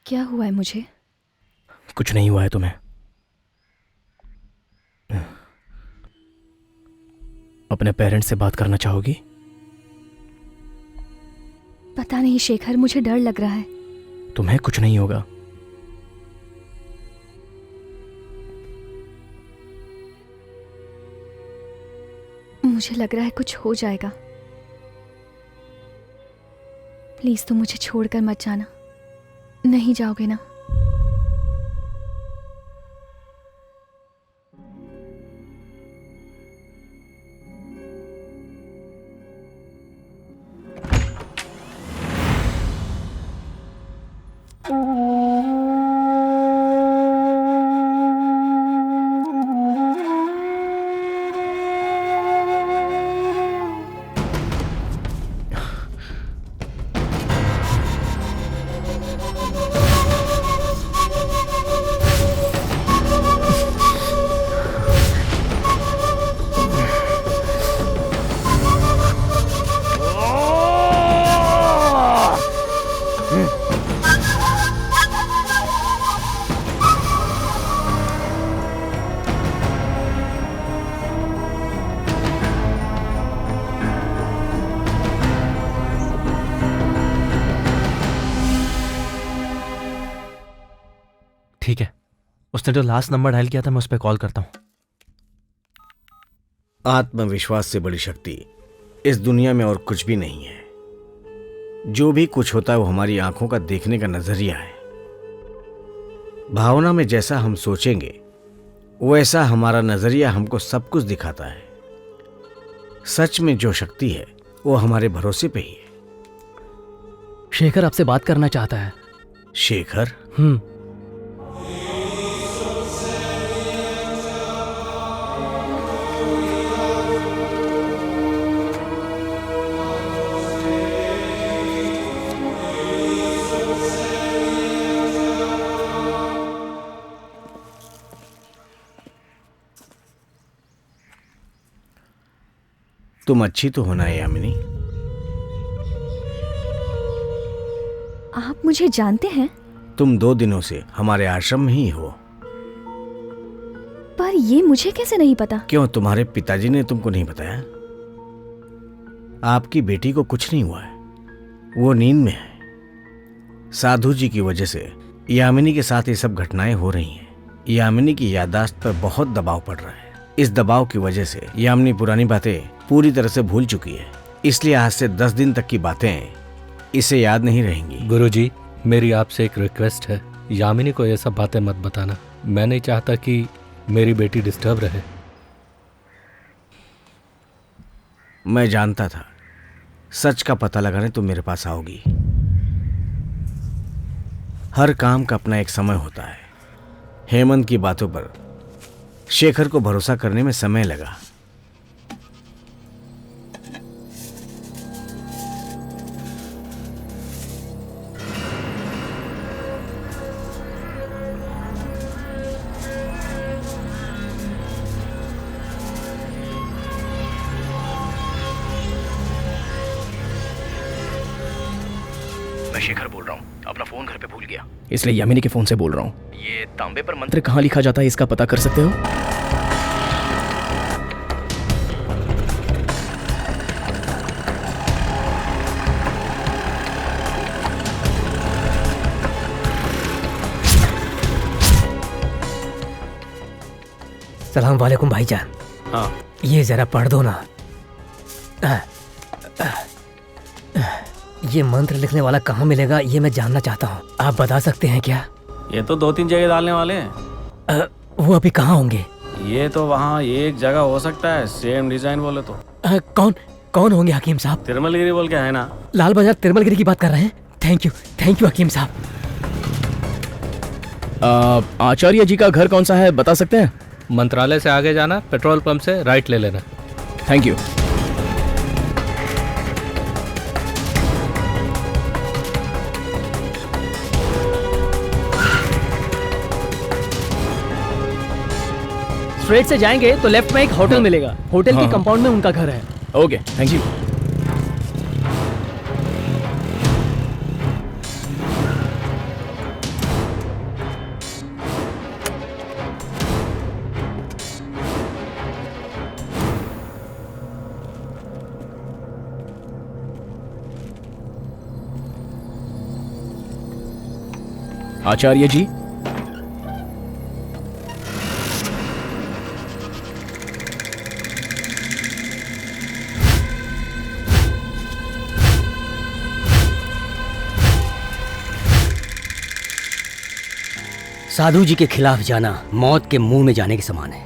क्या हुआ है मुझे? कुछ नहीं हुआ है तुम्हें। अपने पेरेंट्स से बात करना चाहोगी? पता नहीं शेखर, मुझे डर लग रहा है। तुम्हें कुछ नहीं होगा। मुझे लग रहा है कुछ हो जाएगा। प्लीज तुम मुझे छोड़कर मत जाना। नहीं जाओगे ना? ठीक है, उसने जो लास्ट नंबर डायल किया था मैं उस पर कॉल करता हूँ। आत्मविश्वास से बड़ी शक्ति इस दुनिया में और कुछ भी नहीं है। जो भी कुछ होता है वो हमारी आंखों का देखने का नजरिया है। भावना में जैसा हम सोचेंगे वैसा हमारा नजरिया हमको सब कुछ दिखाता है। सच में जो शक्ति है वो हमारे भरोसे पे ही है। शेखर आपसे बात करना चाहता है। शेखर? तुम अच्छी तो होना है यामिनी। आप मुझे जानते हैं? तुम 2 दिनों से हमारे आश्रम में ही हो। पर ये मुझे कैसे नहीं पता? क्यों, तुम्हारे पिताजी ने तुमको नहीं बताया? आपकी बेटी को कुछ नहीं हुआ है, वो नींद में है। साधु जी की वजह से यामिनी के साथ ये सब घटनाएं हो रही हैं। यामिनी की याददाश्त पर बहुत दबाव पड़ रहा है। इस दबाव की वजह से यामिनी पुरानी बातें पूरी तरह से भूल चुकी है, इसलिए आज से 10 दिन तक की बातें इसे याद नहीं रहेंगी। गुरुजी, मेरी आपसे एक रिक्वेस्ट है, यामिनी को ये सब बातें मत बताना। मैं नहीं चाहता कि मेरी बेटी डिस्टर्ब रहे। मैं जानता था सच का पता लगाने तुम मेरे पास आओगी। हर काम का अपना एक समय होता है। हेमंत की बातों पर शेखर को भरोसा करने में समय लगा। मैं शेखर बोल रहा हूँ, अपना फोन घर पे भूल गया, इसलिए यामिनी के फोन से बोल रहा हूँ। ये तांबे पर मंत्र कहाँ लिखा जाता है इसका पता कर सकते हो? सलाम वालेकुम भाईजान। हाँ ये जरा पढ़ दो ना। ये मंत्र लिखने वाला कहाँ मिलेगा ये मैं जानना चाहता हूँ, आप बता सकते हैं क्या? ये तो 2-3 जगह डालने वाले हैं। वो अभी कहाँ होंगे? ये तो वहाँ एक जगह हो सकता है, सेम डिजाइन बोले तो। कौन कौन होंगे हकीम साहब? तिरुमलगिरी बोल के है ना। लाल बाजार तिरुमलगिरी की बात कर रहे हैं? थैंक यू हकीम साहब। आचार्य जी का घर कौन सा है बता सकते हैं? मंत्रालय से आगे जाना, पेट्रोल पंप से राइट ले लेना। Thank you. स्ट्रेट से जाएंगे तो लेफ्ट में एक होटल मिलेगा, होटल के कंपाउंड में उनका घर है। Okay thank you. आचार्य जी, साधु जी के खिलाफ जाना मौत के मुंह में जाने के समान है।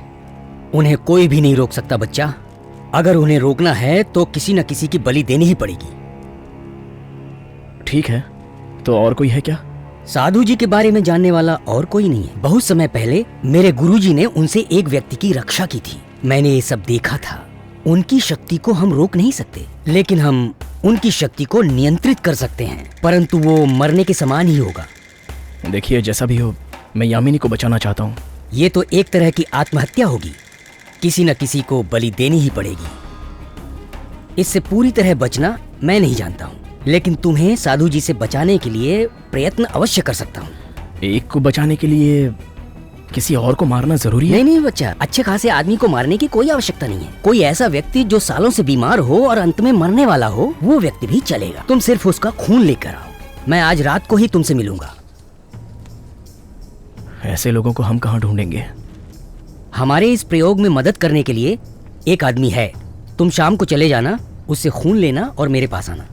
उन्हें कोई भी नहीं रोक सकता बच्चा। अगर उन्हें रोकना है तो किसी न किसी की बलि देनी ही पड़ेगी। ठीक है, तो और कोई है क्या? साधु जी के बारे में जानने वाला और कोई नहीं है। बहुत समय पहले मेरे गुरुजी ने उनसे एक व्यक्ति की रक्षा की थी। मैंने ये सब देखा था। उनकी शक्ति को हम रोक नहीं सकते, लेकिन हम उनकी शक्ति को नियंत्रित कर सकते हैं, परंतु वो मरने के समान ही होगा। देखिए, जैसा भी हो, मैं यामिनी को बचाना चाहता हूँ। ये तो एक तरह की आत्महत्या होगी। किसी न किसी को बलि देनी ही पड़ेगी। इससे पूरी तरह बचना मैं नहीं जानता हूँ, लेकिन तुम्हें साधु जी से बचाने के लिए प्रयत्न अवश्य कर सकता हूँ। एक को बचाने के लिए किसी और को मारना जरूरी है? नहीं बच्चा, अच्छे खासे आदमी को मारने की कोई आवश्यकता नहीं है। कोई ऐसा व्यक्ति जो सालों से बीमार हो और अंत में मरने वाला हो, वो व्यक्ति भी चलेगा। तुम सिर्फ उसका खून लेकर आओ। मैं आज रात को ही तुमसे मिलूंगा। ऐसे लोगों को हम कहाँ ढूंढेंगे? हमारे इस प्रयोग में मदद करने के लिए एक आदमी है। तुम शाम को चले जाना, उससे खून लेना और मेरे पास आना।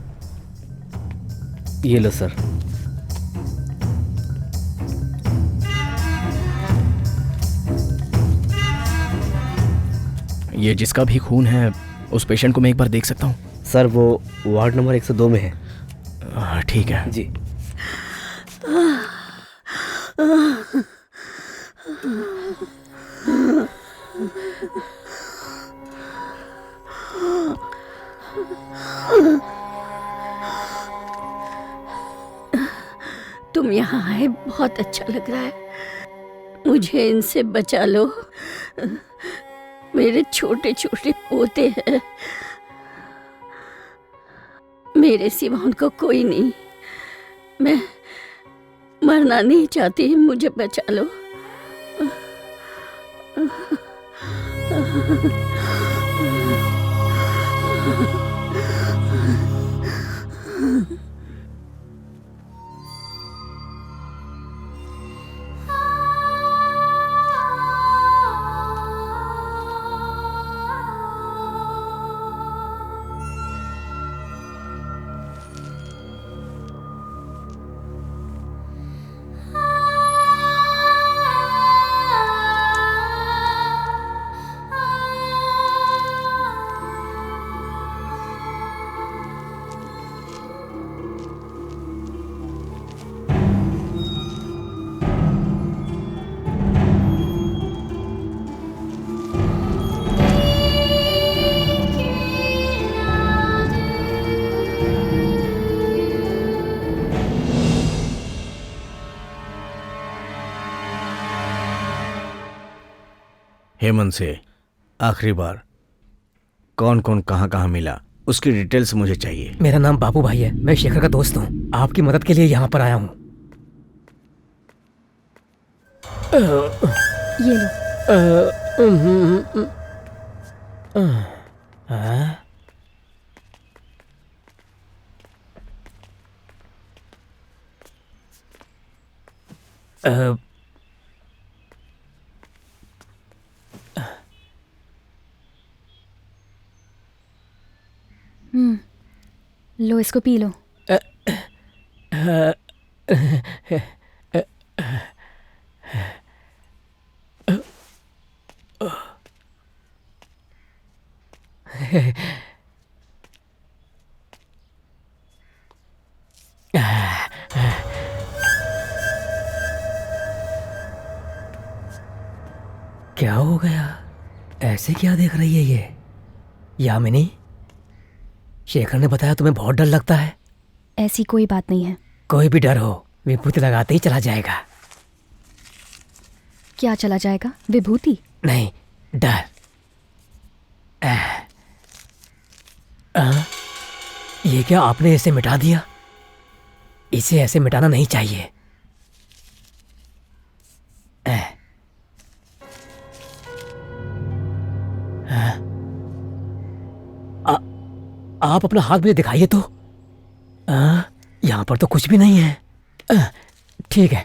ये लो सर। ये जिसका भी खून है, उस पेशेंट को मैं एक बार देख सकता हूँ? सर वो वार्ड नंबर 102 में है। ठीक है जी। तुम यहाँ आए, बहुत अच्छा लग रहा है। मुझे इनसे बचा लो। मेरे छोटे छोटे पोते हैं, मेरे सिवा उनको कोई नहीं। मैं मरना नहीं चाहती, मुझे बचा लो। हेमंत से आखिरी बार कौन कौन कहाँ कहाँ मिला, उसकी डिटेल्स मुझे चाहिए। मेरा नाम बाबू भाई है, मैं शेखर का दोस्त हूँ। आपकी मदद के लिए यहाँ पर आया हूँ। ये लो। लो इसको पी लो। क्या हो गया? ऐसे क्या देख रही है ये? यामिनी, शेखर ने बताया तुम्हें बहुत डर लगता है। ऐसी कोई बात नहीं है। कोई भी डर हो, विभूति लगाते ही चला जाएगा। क्या चला जाएगा? विभूति नहीं, डर। ये क्या आपने इसे मिटा दिया? इसे ऐसे मिटाना नहीं चाहिए। आप अपना हाथ मुझे दिखाइए तो। यहाँ पर तो कुछ भी नहीं है। ठीक है,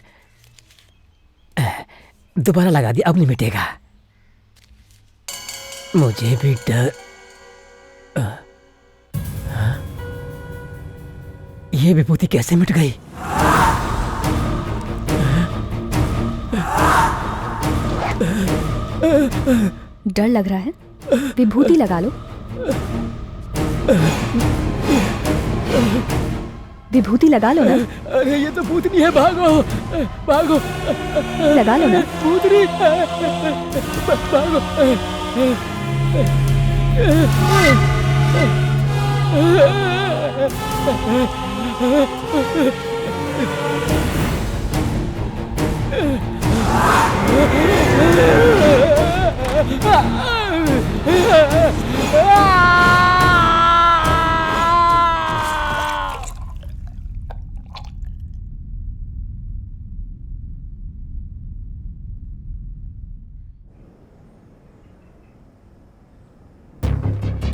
दोबारा लगा दिया, अब नहीं मिटेगा। मुझे भी डर। ये विभूति कैसे मिट गई? डर लग रहा है? विभूति लगा लो। विभूति लगा लो ना। अरे ये तो भूतनी है, भागो भागो। लगा लो ना। भूतनी, भागो।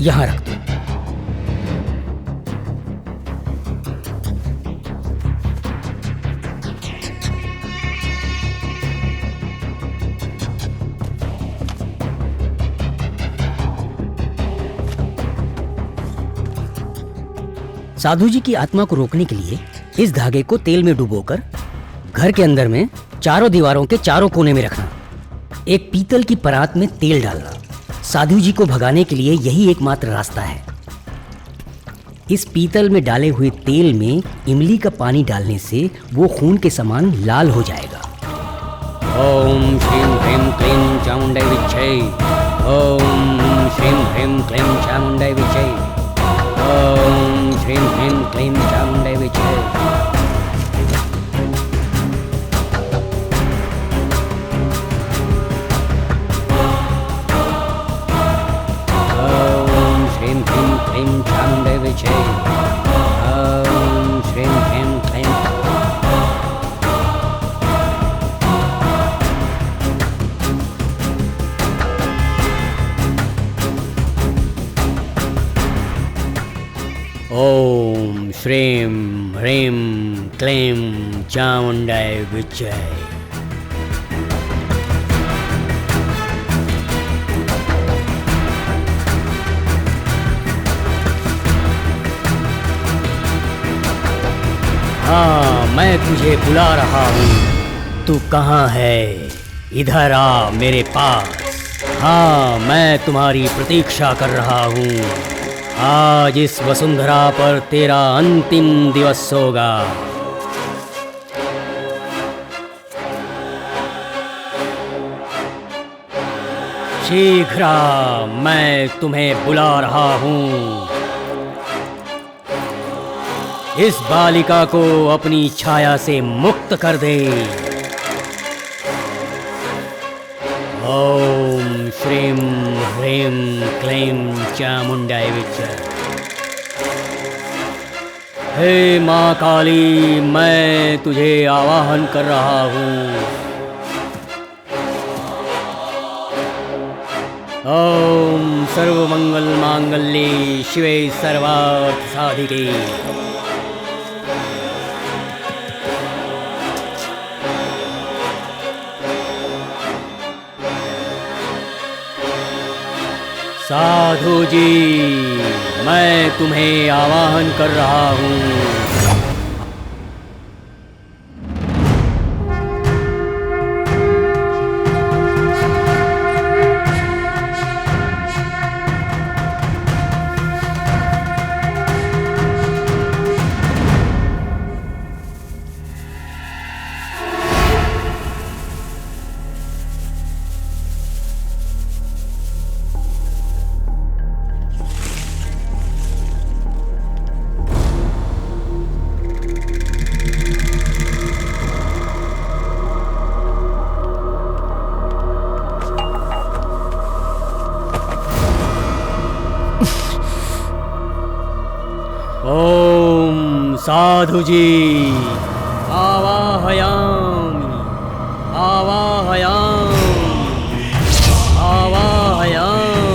यहां रख दो। साधु जी की आत्मा को रोकने के लिए इस धागे को तेल में डुबोकर घर के अंदर में चारों दीवारों के चारों कोने में रखना। एक पीतल की परात में तेल डालना। साधु जी को भगाने के लिए यही एकमात्र रास्ता है। इस पीतल में डाले हुए तेल में इमली का पानी डालने से वो खून के समान लाल हो जाएगा। ओम श्रीम ह्रीम क्लीम चामुंडाय विच्छय। ओम श्रीम ह्रीम क्लीम चामुंडाय विच्छय। ओम श्रीम ह्रीम क्लीम चामुंडाय विच्छय। Klim Chamde Vichay. Om Shrim Klim Klim. Om Shrim Hrim Klim Chamundai Vichay. हाँ, मैं तुझे बुला रहा हूँ। तू कहाँ है? इधर आ मेरे पास। हाँ, मैं तुम्हारी प्रतीक्षा कर रहा हूँ। आज इस वसुंधरा पर तेरा अंतिम दिवस होगा। शीघ्र आ, मैं तुम्हें बुला रहा हूँ। इस बालिका को अपनी छाया से मुक्त कर दे। ओम श्रीम ह्रीम क्लीम चामुंडाय विच्छय। हे माँ काली, मैं तुझे आवाहन कर रहा हूँ। ओम सर्वमंगल मांगल्ये शिवे सर्वार्थ साधिके। साधु जी, मैं तुम्हें आवाहन कर रहा हूँ। ओम साधु जी आवाहयामि आवाहयामि आवाहयामि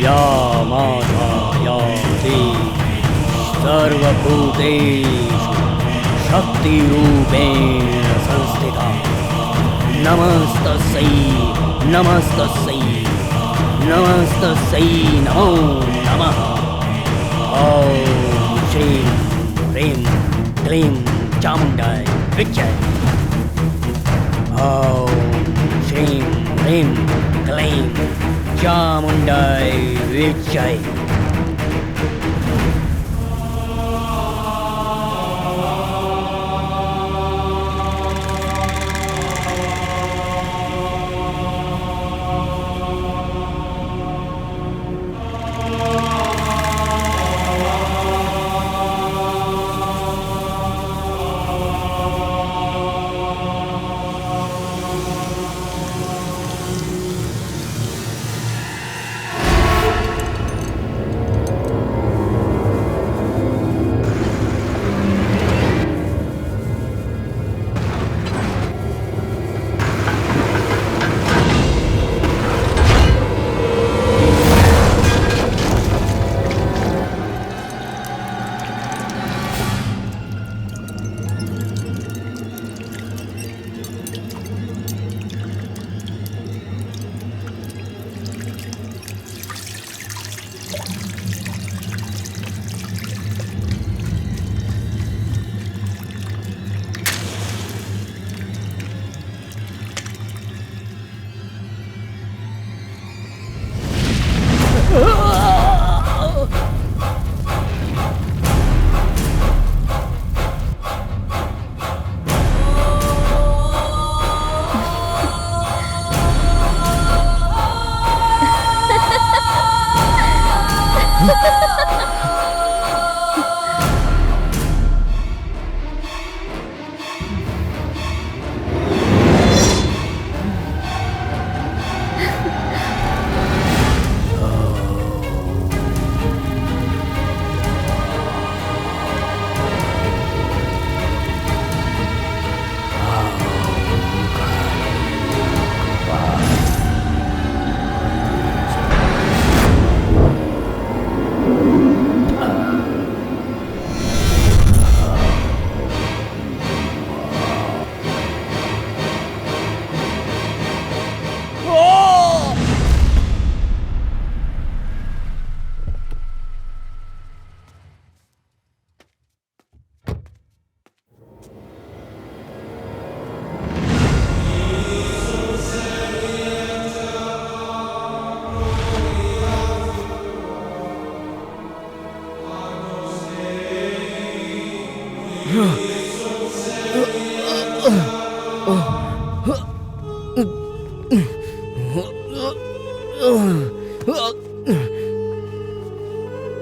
या माता या देवी सर्वभूतेषु शक्तिरूपेण संस्थिता नमस्तस्यै नमस्तस्यै नमस्तस्यै नमो नमः। ओम श्रीं ह्रीं क्लीं चामुण्डाय विच्चय। ओम श्रीं ह्रीं क्लीं चामुण्डाय विच्चय।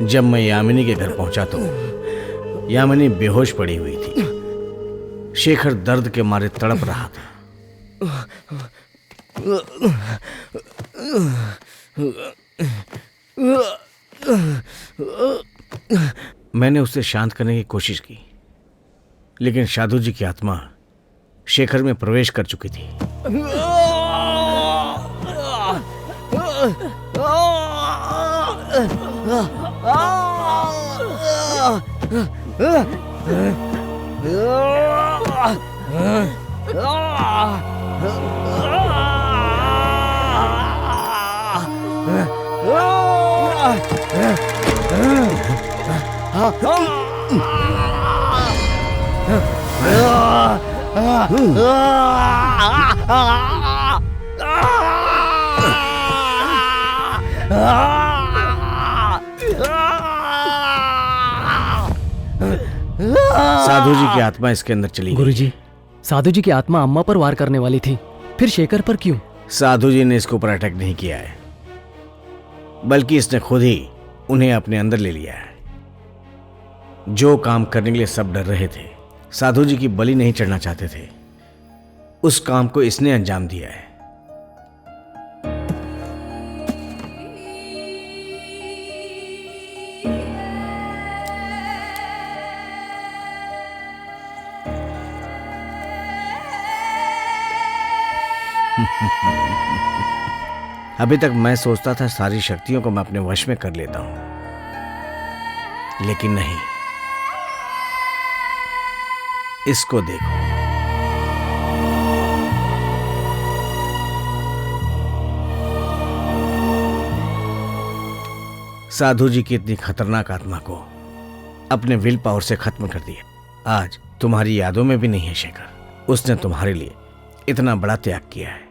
जब मैं यामिनी के घर पहुंचा तो यामिनी बेहोश पड़ी हुई थी। शेखर दर्द के मारे तड़प रहा था। मैंने उसे शांत करने की कोशिश की, लेकिन साधु जी की आत्मा शेखर में प्रवेश कर चुकी थी। साधु जी की आत्मा इसके अंदर चली गई। गुरुजी, साधु जी की आत्मा अम्मा पर वार करने वाली थी, फिर शेखर पर क्यों? साधु जी ने इसके ऊपर अटैक नहीं किया है, बल्कि इसने खुद ही उन्हें अपने अंदर ले लिया है। जो काम करने के लिए सब डर रहे थे, साधु जी की बलि नहीं चढ़ना चाहते थे, उस काम को इसने अंजाम दिया है। अभी तक मैं सोचता था सारी शक्तियों को मैं अपने वश में कर लेता हूं, लेकिन नहीं। इसको देखो, साधु जी की इतनी खतरनाक आत्मा को अपने विल पावर से खत्म कर दिया। आज तुम्हारी यादों में भी नहीं है शेखर। उसने तुम्हारे लिए इतना बड़ा त्याग किया है।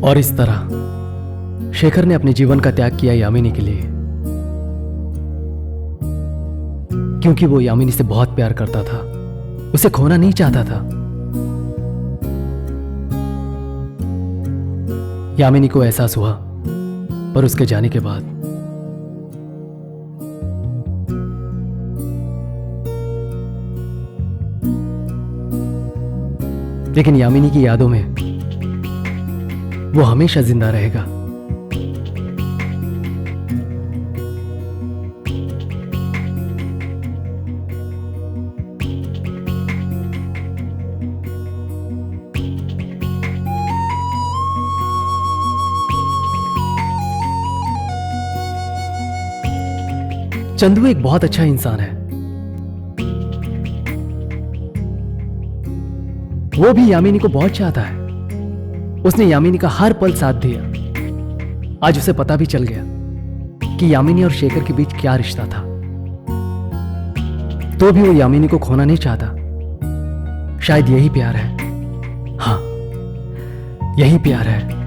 और इस तरह शेखर ने अपने जीवन का त्याग किया यामिनी के लिए, क्योंकि वो यामिनी से बहुत प्यार करता था, उसे खोना नहीं चाहता था। यामिनी को एहसास हुआ, पर उसके जाने के बाद लेकिन यामिनी की यादों में वो हमेशा जिंदा रहेगा। चंदू एक बहुत अच्छा इंसान है। वो भी यामिनी को बहुत चाहता है। उसने यामिनी का हर पल साथ दिया। आज उसे पता भी चल गया कि यामिनी और शेखर के बीच क्या रिश्ता था, तो भी वो यामिनी को खोना नहीं चाहता। शायद यही प्यार है। हाँ, यही प्यार है।